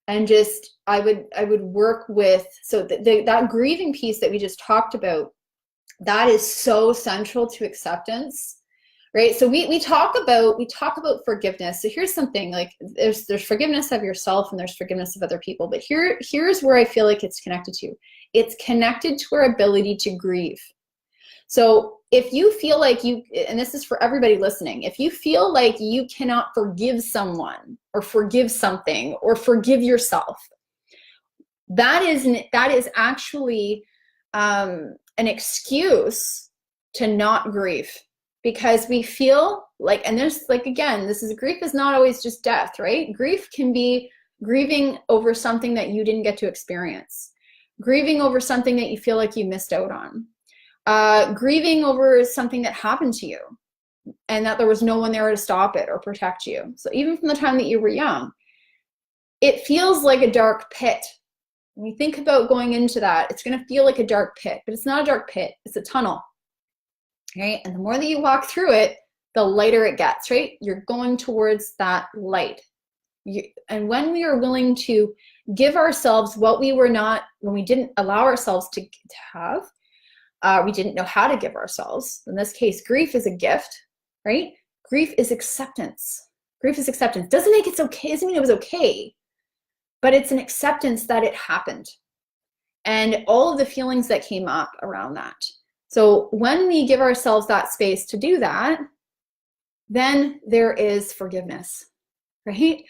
and just, I would work with, so that grieving piece that we just talked about, that is so central to acceptance, right? So we talk about forgiveness. So here's something, like there's forgiveness of yourself and there's forgiveness of other people, but here's where I feel like it's connected to. It's connected to our ability to grieve. So if you feel like you, and this is for everybody listening, if you feel like you cannot forgive someone or forgive something or forgive yourself, that is actually an excuse to not grieve, because we feel like, and there's like, again, grief is not always just death, right? Grief can be grieving over something that you didn't get to experience, grieving over something that you feel like you missed out on, grieving over something that happened to you and that there was no one there to stop it or protect you. So even from the time that you were young, it feels like a dark pit. When you think about going into that, it's going to feel like a dark pit, but it's not a dark pit. It's a tunnel, right? And the more that you walk through it, the lighter it gets, right? You're going towards that light. And when we are willing to give ourselves what we were not, when we didn't allow ourselves to have, we didn't know how to give ourselves. In this case, grief is a gift, right? Grief is acceptance. Grief is acceptance. Doesn't make it okay, doesn't mean it was okay, but it's an acceptance that it happened and all of the feelings that came up around that. So when we give ourselves that space to do that, then there is forgiveness, right?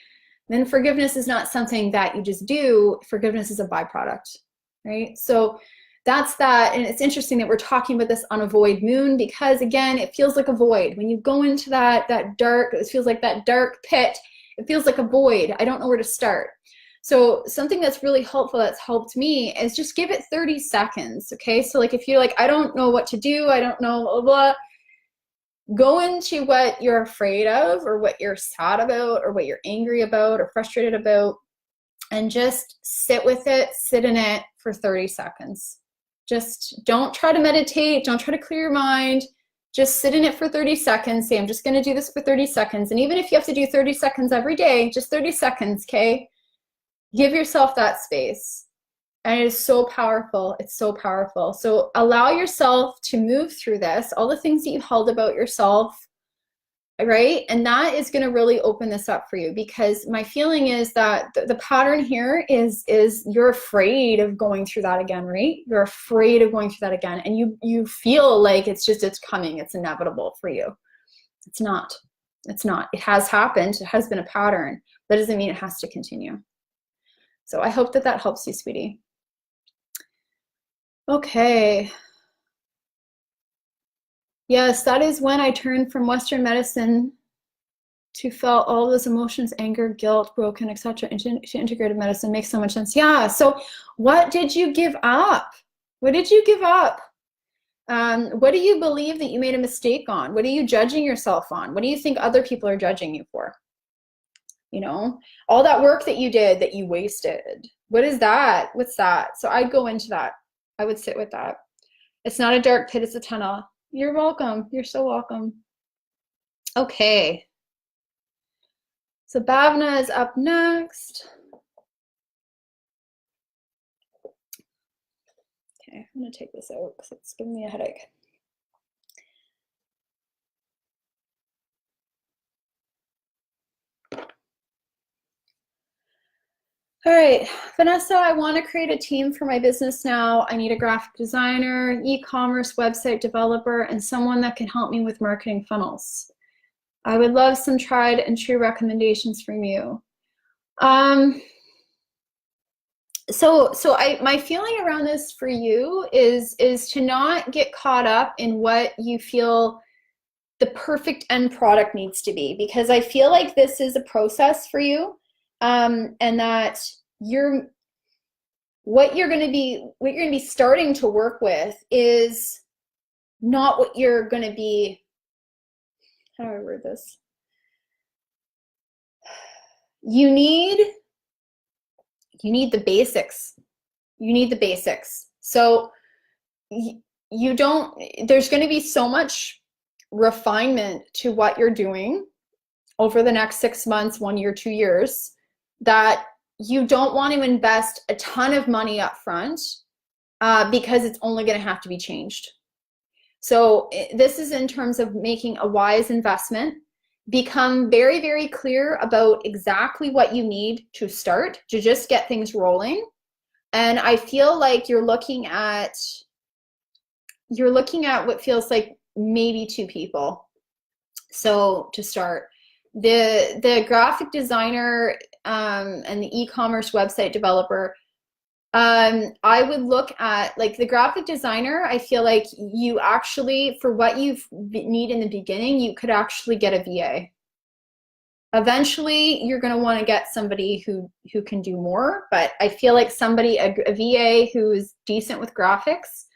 Then forgiveness is not something that you just do. Forgiveness is a byproduct, right? So that's that. And it's interesting that we're talking about this on a void moon, because again, it feels like a void. When you go into that dark, it feels like that dark pit. It feels like a void. I don't know where to start. So something that's really helpful, that's helped me, is just give it 30 seconds, okay? So like if you're like, I don't know what to do, I don't know, blah, blah, go into what you're afraid of or what you're sad about or what you're angry about or frustrated about, and just sit with it, sit in it for 30 seconds. Just don't try to meditate, don't try to clear your mind, just sit in it for 30 seconds. Say, I'm just gonna do this for 30 seconds. And even if you have to do 30 seconds every day, just 30 seconds, okay? Give yourself that space. And it is so powerful. It's so powerful. So allow yourself to move through this, all the things that you held about yourself, right? And that is going to really open this up for you, because my feeling is that the pattern here is you're afraid of going through that again, right? You're afraid of going through that again. And you feel like it's coming. It's inevitable for you. It's not. It's not. It has happened. It has been a pattern. That doesn't mean it has to continue. So I hope that helps you, sweetie. Okay. Yes, that is when I turned from Western medicine to felt all those emotions, anger, guilt, broken, etc., into integrative medicine. Makes so much sense. Yeah. So what did you give up? What did you give up? What do you believe that you made a mistake on? What are you judging yourself on? What do you think other people are judging you for? You know, all that work that you did that you wasted. What is that? What's that? So I'd go into that. I would sit with that. It's not a dark pit, it's a tunnel. You're welcome. You're so welcome. Okay. So Bhavna is up next. Okay, I'm gonna take this out because it's giving me a headache. All right, Vanessa, I want to create a team for my business now. I need a graphic designer, e-commerce website developer, and someone that can help me with marketing funnels. I would love some tried and true recommendations from you. My feeling around this for you is to not get caught up in what you feel the perfect end product needs to be, because I feel like this is a process for you. And that what you're going to be starting to work with is not what you're going to be. How do I word this? You need the basics. You need the basics. So there's going to be so much refinement to what you're doing over the next 6 months, 1 year, 2 years, that you don't want to invest a ton of money up front because it's only going to have to be changed. So this is in terms of making a wise investment. Become very, very clear about exactly what you need to start, to just get things rolling. And I feel like you're looking at what feels like maybe 2 people. So to start, the graphic designer and the e-commerce website developer, I would look at, like, the graphic designer. I feel like you actually, for what you need in the beginning, you could actually get a VA. Eventually, you're going to want to get somebody who can do more, but I feel like a VA who's decent with graphics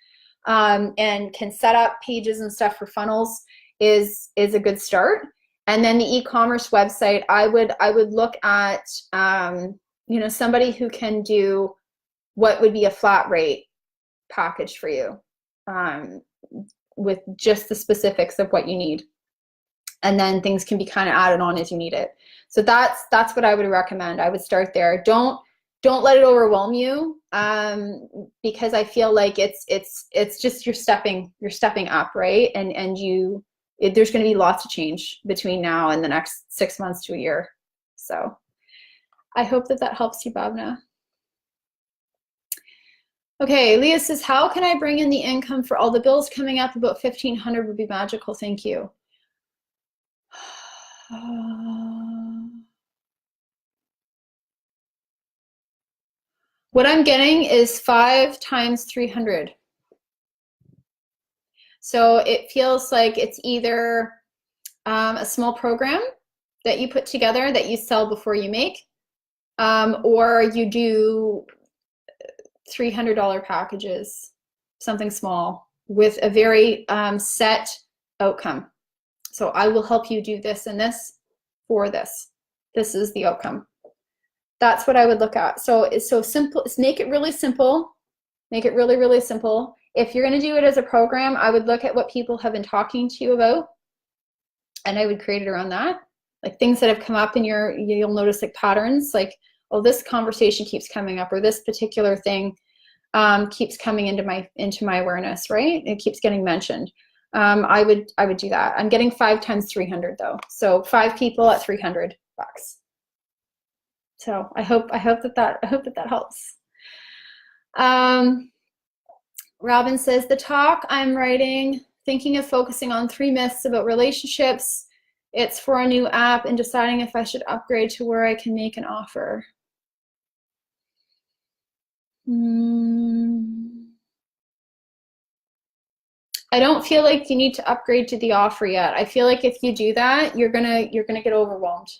and can set up pages and stuff for funnels is a good start. And then the e-commerce website, I would look at somebody who can do what would be a flat rate package for you with just the specifics of what you need. And then things can be kind of added on as you need it. So that's what I would recommend. I would start there. Don't let it overwhelm you because I feel like it's just you're stepping up, right? And there's going to be lots of change between now and the next 6 months to a year. So I hope that helps you, Bhavna. Okay, Leah says, how can I bring in the income for all the bills coming up? About $1,500 would be magical. Thank you. What I'm getting is 5 times 300. So it feels like it's either a small program that you put together that you sell before you make, or you do $300 packages, something small with a very set outcome. So I will help you do this and this for this. This is the outcome. That's what I would look at. So it's so simple. Make it really simple. Make it really, really simple. If you're going to do it as a program, I would look at what people have been talking to you about, and I would create it around that. Like things that have come up in you'll notice like patterns, like, oh, this conversation keeps coming up, or this particular thing keeps coming into my awareness, right? It keeps getting mentioned. I would do that. I'm getting 5 times 300 though. So 5 people at $300. So I hope that helps. Robin says, the talk I'm writing, thinking of focusing on 3 myths about relationships. It's for a new app and deciding if I should upgrade to where I can make an offer. I don't feel like you need to upgrade to the offer yet. I feel like if you do that, you're gonna get overwhelmed.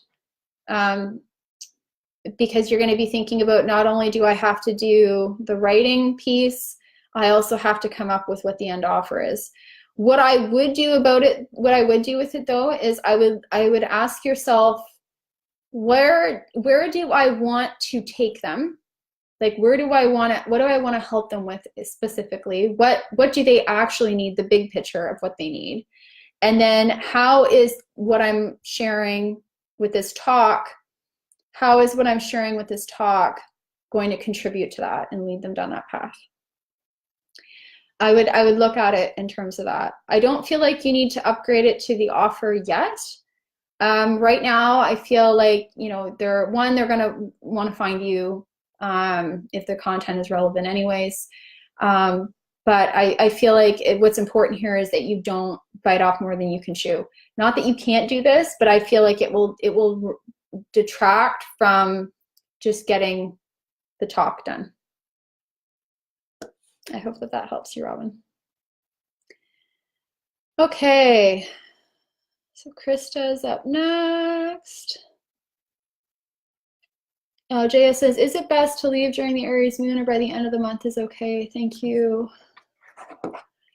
Because you're going to be thinking about, not only do I have to do the writing piece, I also have to come up with what the end offer is. What I would do about it, what I would do with it though, is I would ask yourself, where do I want to take them? Like, where do I want to, what do I want to help them with specifically? What do they actually need, the big picture of what they need? And then how is what I'm sharing with this talk, going to contribute to that and lead them down that path? I would look at it in terms of that. I don't feel like you need to upgrade it to the offer yet. Right now, I feel like, you know, they're going to want to find you if the content is relevant anyways. But I feel like what's important here is that you don't bite off more than you can chew. Not that you can't do this, but I feel like it will detract from just getting the talk done. I hope that helps you, Robin. Okay, so Krista is up next. JS says, is it best to leave during the Aries moon, or by the end of the month is okay? Thank you.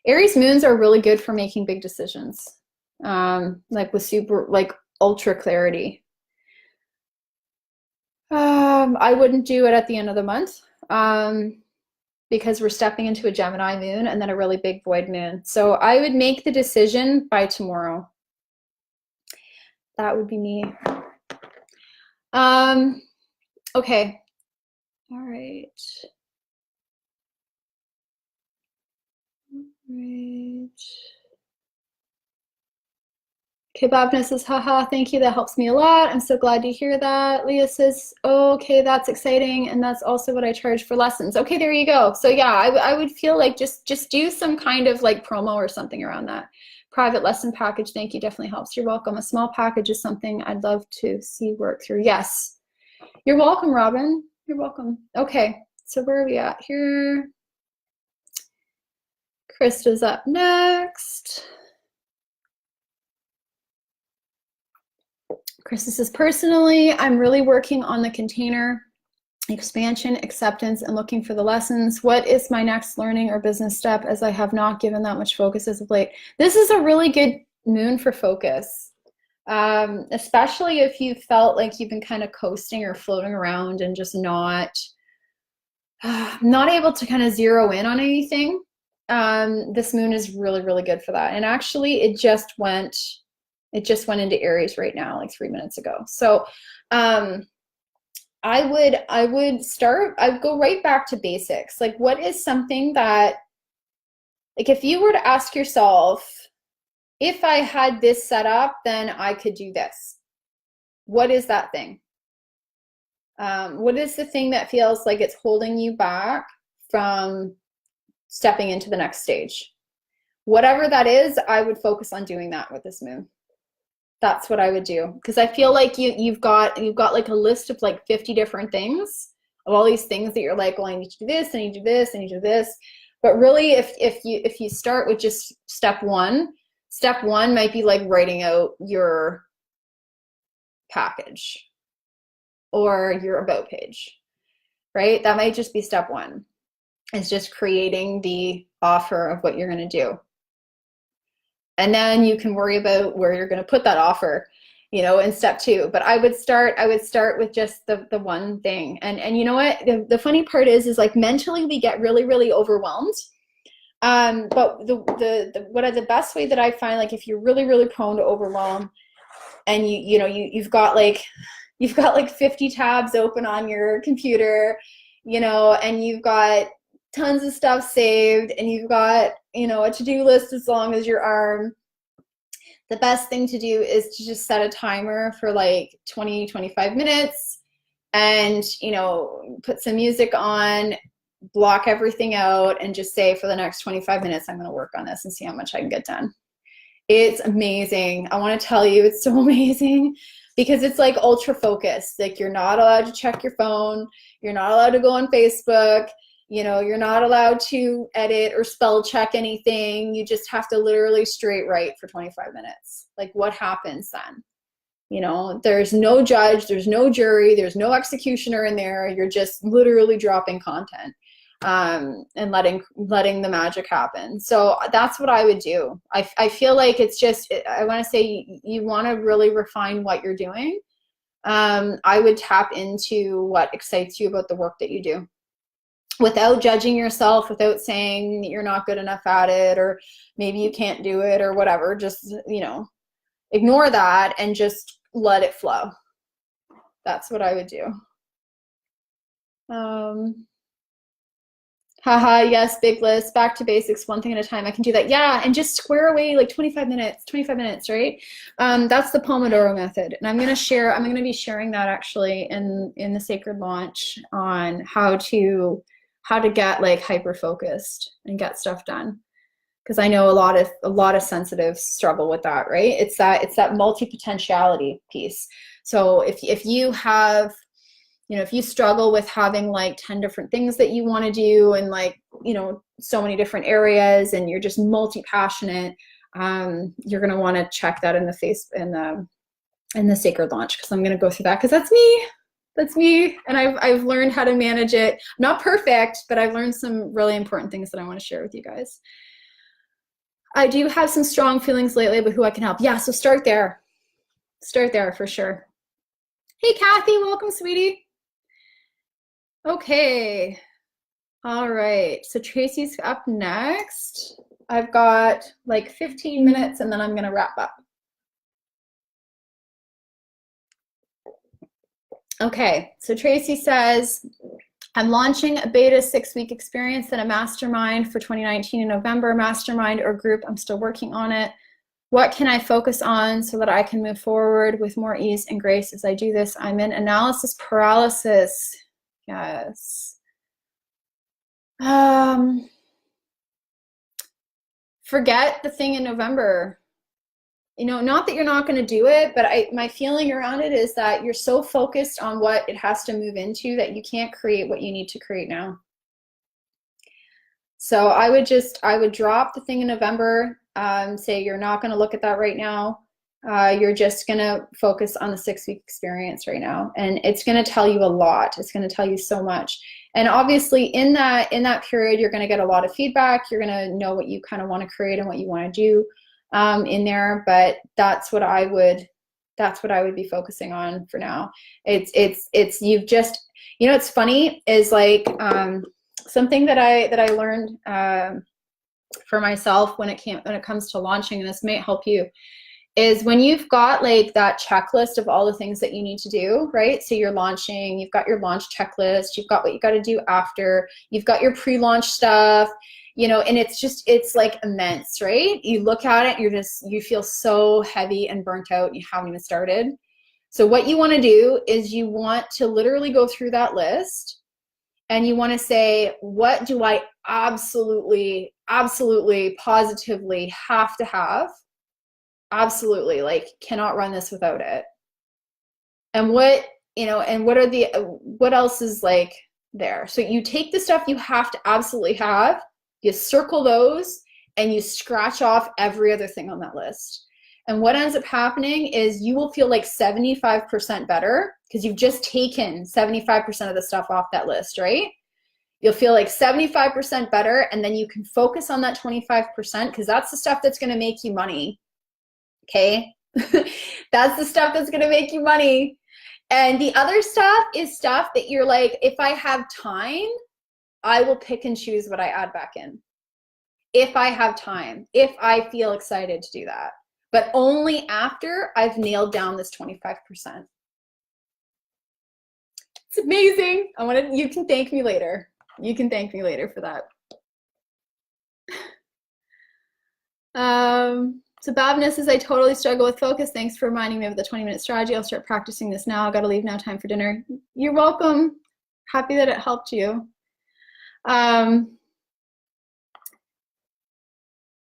Aries moons are really good for making big decisions, like with ultra clarity. I wouldn't do it at the end of the month because we're stepping into a Gemini moon and then a really big void moon. So I would make the decision by tomorrow. That would be me. Okay. All right. Okay, Bobna says, haha, thank you, that helps me a lot. I'm so glad to hear that. Leah says, oh, okay, that's exciting, and that's also what I charge for lessons. Okay, there you go. So yeah, I would feel like just do some kind of like promo or something around that. Private lesson package, thank you, definitely helps. You're welcome. A small package is something I'd love to see work through. Yes. You're welcome, Robin. You're welcome. Okay, so where are we at here? Krista's up next. Krista says, personally, I'm really working on the container expansion, acceptance, and looking for the lessons. What is my next learning or business step, as I have not given that much focus as of late? This is a really good moon for focus, especially if you felt like you've been kind of coasting or floating around and just not able to kind of zero in on anything. This moon is really, really good for that. And actually, it just went into Aries right now, like 3 minutes ago. So I would go right back to basics. Like, what is something that, like, if you were to ask yourself, if I had this set up, then I could do this. What is that thing? What is the thing that feels like it's holding you back from stepping into the next stage? Whatever that is, I would focus on doing that with this moon. That's what I would do, because I feel like you've got like a list of like 50 different things, of all these things that you're like, well, I need to do this, I need to do this, I need to do this. But really, if you start with just step one might be like writing out your package or your about page, right? That might just be step one. It's just creating the offer of what you're going to do. And then you can worry about where you're going to put that offer, you know, in step two. But I would start with just the one thing. And you know what? The funny part is like mentally we get really, really overwhelmed. But the best way that I find, like, if you're really, really prone to overwhelm, and you've got like 50 tabs open on your computer, you know, and you've got tons of stuff saved, and you've got, you know, a to-do list as long as your arm, the best thing to do is to just set a timer for like 20-25 minutes and, you know, put some music on, block everything out, and just say, for the next 25 minutes, I'm going to work on this and see how much I can get done. It's amazing. I want to tell you, it's so amazing, because it's like ultra focused. Like, you're not allowed to check your phone. You're not allowed to go on Facebook. You know, you're not allowed to edit or spell check anything. You just have to literally straight write for 25 minutes. Like, what happens then? You know, there's no judge, there's no jury, there's no executioner in there. You're just literally dropping content. and letting the magic happen. So that's what I would do. I feel like it's just, I want to say you want to really refine what you're doing. I would tap into what excites you about the work that you do without judging yourself, without saying you're not good enough at it, or maybe you can't do it or whatever. Just, you know, ignore that and just let it flow. That's what I would do. Haha, yes, big list, back to basics, one thing at a time. I can do that. Yeah, and just square away like 25 minutes, right? That's the Pomodoro method. And I'm going to be sharing that actually in the Sacred Launch on how to get like hyper focused and get stuff done. Because I know a lot of sensitives struggle with that, right? It's that multi-potentiality piece. So if you have, you know, if you struggle with having like 10 different things that you want to do and like, you know, so many different areas and you're just multi-passionate, you're going to want to check that in the Sacred Launch, because I'm going to go through that, because that's me. And I've learned how to manage it. I'm not perfect, but I've learned some really important things that I want to share with you guys. I do have some strong feelings lately about who I can help. Yeah, so start there. Start there for sure. Hey, Kathy, welcome, sweetie. Okay. All right. So Tracy's up next. I've got like 15 minutes and then I'm going to wrap up. Okay. So Tracy says, I'm launching a beta 6-week experience and a mastermind for 2019 in November. Mastermind or group, I'm still working on it. What can I focus on so that I can move forward with more ease and grace as I do this? I'm in analysis paralysis. Yes. Forget the thing in November. You know, not that you're not going to do it, but my feeling around it is that you're so focused on what it has to move into that you can't create what you need to create now. So I would drop the thing in November, say you're not going to look at that right now. You're just going to focus on the 6-week experience right now. And it's going to tell you a lot. It's going to tell you so much. And obviously in that period, you're going to get a lot of feedback. You're going to know what you kind of want to create and what you want to do in there. But that's what I would be focusing on for now. It's you've just, you know, it's funny is like something that I learned for myself when it comes to launching, and this may help you, is when you've got like that checklist of all the things that you need to do, right? So you're launching, you've got your launch checklist, you've got what you got to do after, you've got your pre-launch stuff, you know, and it's like immense, right? You look at it, you feel so heavy and burnt out, and you haven't even started. So what you want to do is you want to literally go through that list and you want to say, what do I absolutely, positively have to have? Absolutely, like, cannot run this without it. And what else is like there? So you take the stuff you have to absolutely have, you circle those, and you scratch off every other thing on that list. And what ends up happening is you will feel like 75% better because you've just taken 75% of the stuff off that list, right? You'll feel like 75% better, and then you can focus on that 25% because that's the stuff that's going to make you money. Okay, that's the stuff that's going to make you money. And the other stuff is stuff that you're like, if I have time, I will pick and choose what I add back in. If I have time, if I feel excited to do that, but only after I've nailed down this 25%. It's amazing. You can thank me later. You can thank me later for that. So Babna says, I totally struggle with focus. Thanks for reminding me of the 20-minute strategy. I'll start practicing this now. I got to leave now. Time for dinner. You're welcome. Happy that it helped you.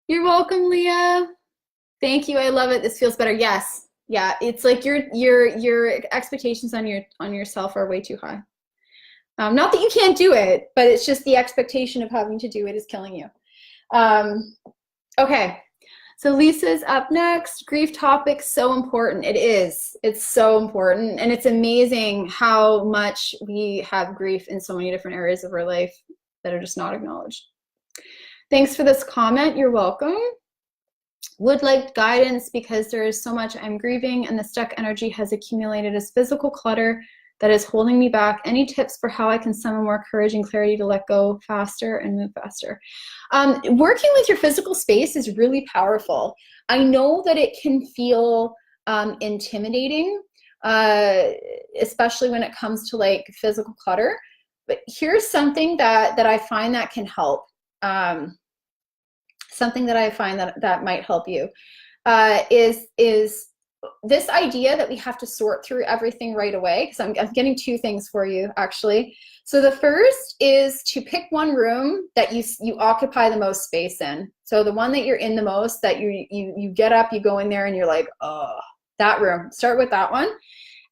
You're welcome, Leah. Thank you. I love it. This feels better. Yes. Yeah. It's like your expectations on yourself are way too high. Not that you can't do it, but it's just the expectation of having to do it is killing you. Okay. So Lisa's up next. Grief topic, so important. It is. It's so important. And it's amazing how much we have grief in so many different areas of our life. that are just not acknowledged. Thanks for this comment. You're welcome. Would like guidance because there is so much I'm grieving and the stuck energy has accumulated as physical clutter that is holding me back. Any tips for how I can summon more courage and clarity to let go faster and move faster? Working with your physical space is really powerful. I know that it can feel intimidating, especially when it comes to like physical clutter. But here's something that I find that can help. Something that I find that might help you is this idea that we have to sort through everything right away. Because I'm getting two things for you, actually. So the first is to pick one room that you occupy the most space in. So the one that you're in the most, that you get up, you go in there, and you're like, oh, that room. Start with that one.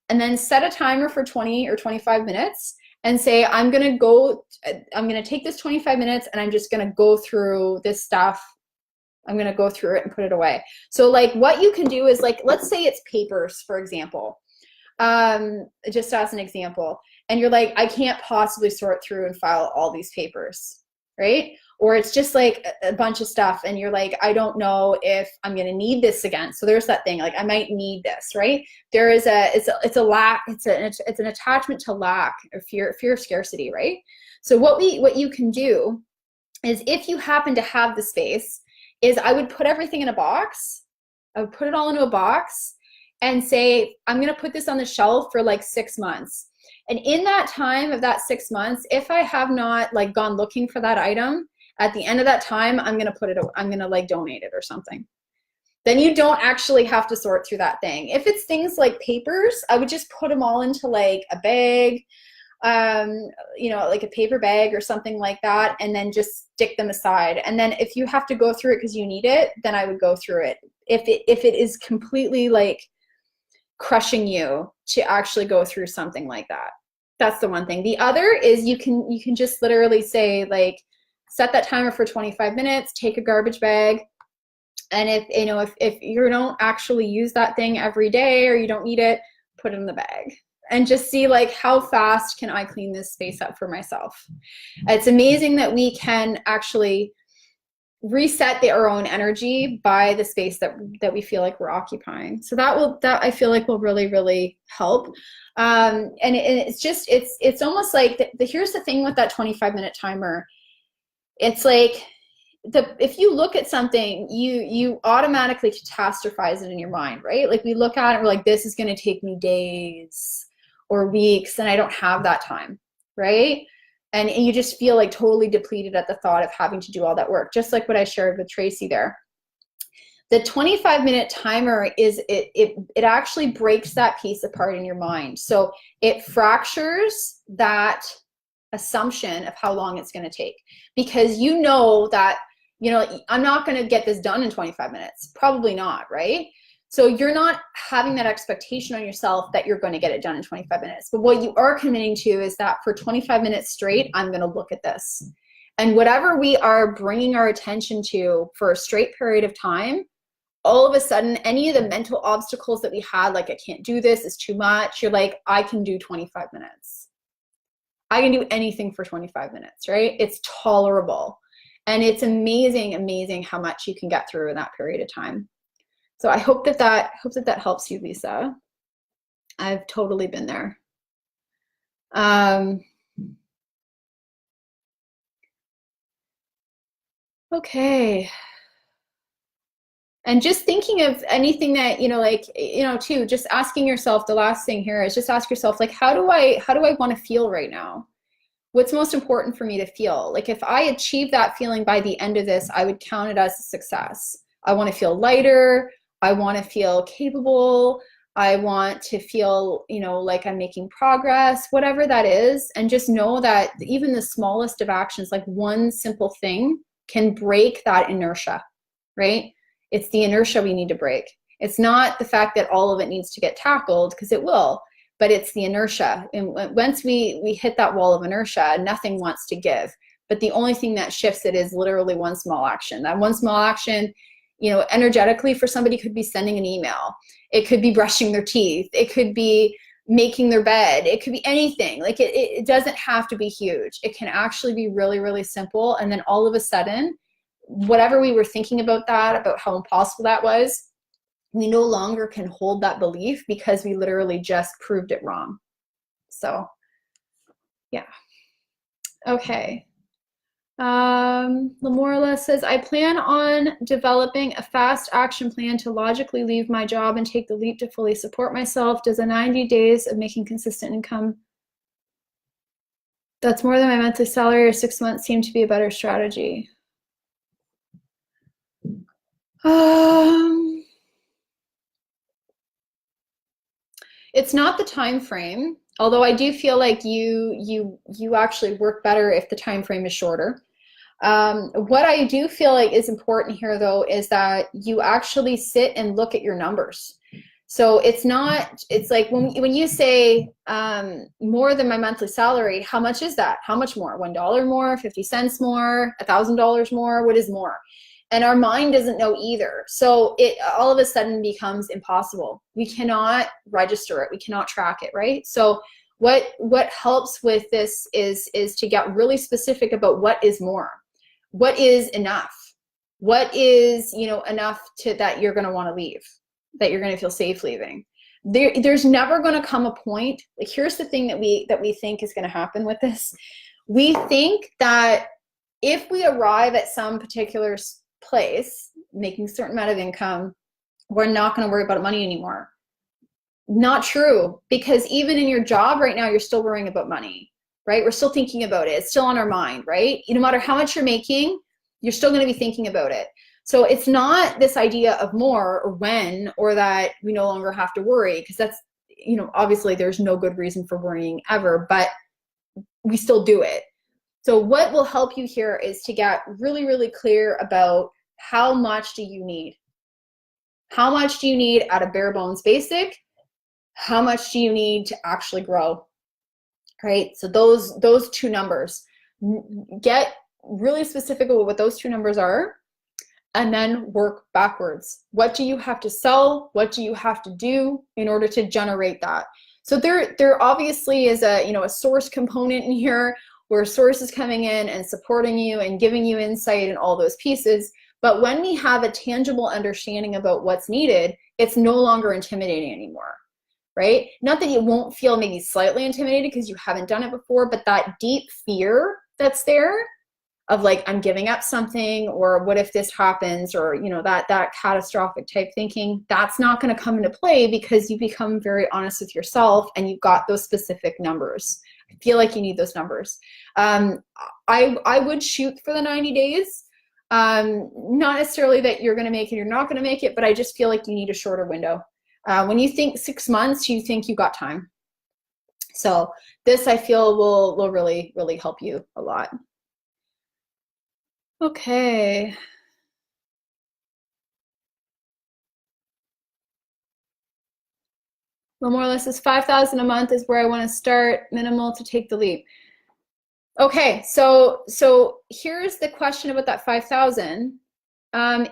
And then set a timer for 20 or 25 minutes. And say, I'm going to take this 25 minutes and I'm just going to go through this stuff. I'm going to go through it and put it away. So like what you can do is like, let's say it's papers, for example, just as an example. And you're like, I can't possibly sort through and file all these papers, right? Or it's just like a bunch of stuff and you're like, I don't know if I'm going to need this again. So there's that thing, like I might need this, right? There is it's a lack, it's an attachment to lack or fear of scarcity, right? So what you can do is, if you happen to have the space, is I would put everything in a box. I would put it all into a box and say, I'm going to put this on the shelf for like 6 months. And in that time of that 6 months, if I have not like gone looking for that item, at the end of that time, I'm going to like donate it or something. Then you don't actually have to sort through that thing. If it's things like papers, I would just put them all into like a bag, like a paper bag or something like that, and then just stick them aside. And then if you have to go through it because you need it, then I would go through it. If it is completely like crushing you to actually go through something like that. That's the one thing. The other is you can just literally say like, set that timer for 25 minutes, take a garbage bag. And if you don't actually use that thing every day or you don't need it, put it in the bag and just see like, how fast can I clean this space up for myself? It's amazing that we can actually reset our own energy by the space that we feel like we're occupying. So that I feel like will really, really help. And it's almost like here's the thing with that 25-minute timer. It's like if you look at something, you automatically catastrophize it in your mind, right? Like we look at it, we're like, this is going to take me days or weeks, and I don't have that time, right? And you just feel like totally depleted at the thought of having to do all that work, just like what I shared with Tracy there. The 25-minute timer it actually breaks that piece apart in your mind. So it fractures that assumption of how long it's going to take, because you know that, I'm not going to get this done in 25 minutes. Probably not, right? So you're not having that expectation on yourself that you're going to get it done in 25 minutes. But what you are committing to is that for 25 minutes straight, I'm going to look at this. And whatever we are bringing our attention to for a straight period of time, all of a sudden, any of the mental obstacles that we had, like I can't do this, it's too much, you're like, I can do 25 minutes. I can do anything for 25 minutes, right? It's tolerable. And it's amazing, amazing how much you can get through in that period of time. So I hope that helps you, Lisa. I've totally been there. Okay. And just thinking of anything that, too, just asking yourself, the last thing here is just ask yourself, like, how do I want to feel right now? What's most important for me to feel? Like, if I achieve that feeling by the end of this, I would count it as a success. I want to feel lighter. I want to feel capable. I want to feel, like I'm making progress, whatever that is. And just know that even the smallest of actions, like one simple thing, can break that inertia, right? It's the inertia we need to break. It's not the fact that all of it needs to get tackled, because it will, but it's the inertia. And once we hit that wall of inertia, nothing wants to give. But the only thing that shifts it is literally one small action. That one small action, energetically for somebody could be sending an email. It could be brushing their teeth. It could be, making their bed. It could be anything. Like it doesn't have to be huge. It can actually be really, really simple. And then all of a sudden, whatever we were thinking about that, about how impossible that was, we no longer can hold that belief because we literally just proved it wrong. So yeah. Okay. Lamorla says, I plan on developing a fast action plan to logically leave my job and take the leap to fully support myself. Does a 90 days of making consistent income that's more than my monthly salary or 6 months seem to be a better strategy? It's not the time frame, although I do feel like you actually work better if the time frame is shorter. What I do feel like is important here, though, is that you actually sit and look at your numbers. So it's like when you say more than my monthly salary, how much is that? How much more? $1 more, 50 cents more, $1,000 more? What is more? And our mind doesn't know either. So it all of a sudden becomes impossible. We cannot register it. We cannot track it, right? So what helps with this is to get really specific about what is more. What is enough? What is, enough that you're going to want to leave, that you're going to feel safe leaving? There's never going to come a point. Like, here's the thing that we think is going to happen with this. We think that if we arrive at some particular place, making a certain amount of income, we're not going to worry about money anymore. Not true, because even in your job right now, you're still worrying about money. Right? We're still thinking about it. It's still on our mind, right? No matter how much you're making, you're still going to be thinking about it. So it's not this idea of more or when, or that we no longer have to worry, because that's, obviously there's no good reason for worrying ever, but we still do it. So what will help you here is to get really, really clear about how much do you need? How much do you need at a bare bones basic? How much do you need to actually grow? Right? So those two numbers, get really specific about what those two numbers are, and then work backwards. What do you have to sell? What do you have to do in order to generate that? So there obviously is a source component in here, where source is coming in and supporting you and giving you insight and all those pieces. But when we have a tangible understanding about what's needed, it's no longer intimidating anymore. Right? Not that you won't feel maybe slightly intimidated because you haven't done it before, but that deep fear that's there of like, I'm giving up something, or what if this happens, or that catastrophic type thinking, that's not going to come into play because you become very honest with yourself and you've got those specific numbers. I feel like you need those numbers. I would shoot for the 90 days. Not necessarily that you're going to make it, you're not going to make it, but I just feel like you need a shorter window. When you think 6 months, you think you got time. So this, I feel, will really, really help you a lot. Okay. More or less is 5,000 a month is where I want to start, minimal to take the leap. Okay, so here's the question about that 5,000.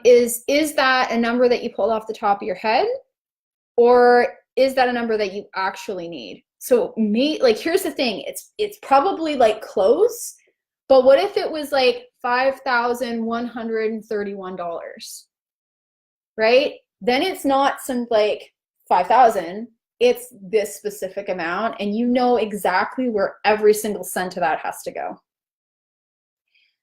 Is that a number that you pulled off the top of your head? Or is that a number that you actually need? So here's the thing, it's probably like close, but what if it was like $5,131, right? Then it's not some like 5,000, it's this specific amount, and you know exactly where every single cent of that has to go.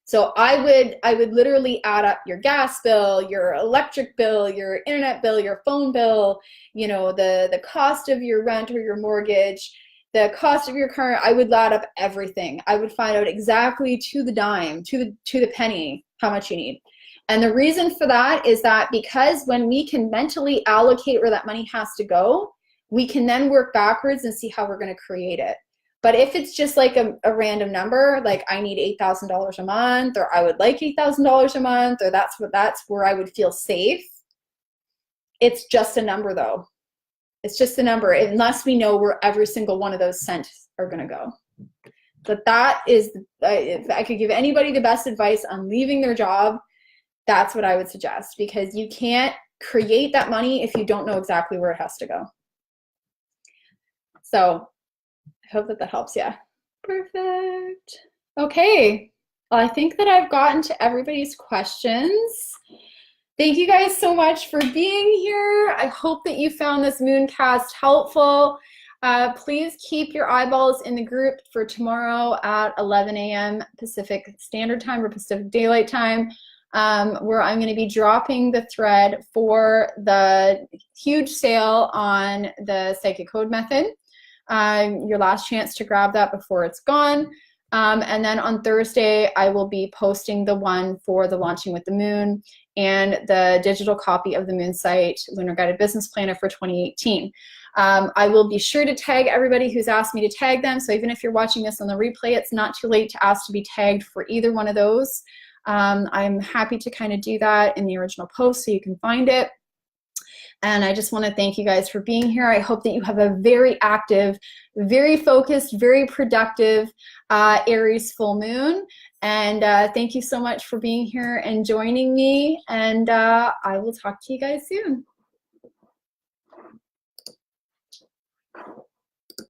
So I would literally add up your gas bill, your electric bill, your internet bill, your phone bill, the cost of your rent or your mortgage, the cost of your car. I would add up everything. I would find out exactly to the dime, to the penny, how much you need. And the reason for that is that because when we can mentally allocate where that money has to go, we can then work backwards and see how we're going to create it. But if it's just like a random number, like I need $8,000 a month, or I would like $8,000 a month, or that's where I would feel safe. It's just a number, though. It's just a number, unless we know where every single one of those cents are going to go. But that is, if I could give anybody the best advice on leaving their job, that's what I would suggest, because you can't create that money if you don't know exactly where it has to go. So I hope that that helps you. Perfect. Okay. Well, I think that I've gotten to everybody's questions. Thank you guys so much for being here. I hope that you found this Mooncast helpful. Please keep your eyeballs in the group for tomorrow at 11 a.m. Pacific Standard Time or Pacific Daylight Time, where I'm going to be dropping the thread for the huge sale on the Psychic Code Method. Your last chance to grab that before it's gone. And then on Thursday, I will be posting the one for the Launching with the Moon and the digital copy of the Moon site, Lunar Guided Business Planner for 2018. I will be sure to tag everybody who's asked me to tag them. So even if you're watching this on the replay, it's not too late to ask to be tagged for either one of those. I'm happy to kind of do that in the original post so you can find it. And I just want to thank you guys for being here. I hope that you have a very active, very focused, very productive Aries full moon. And thank you so much for being here and joining me. And I will talk to you guys soon.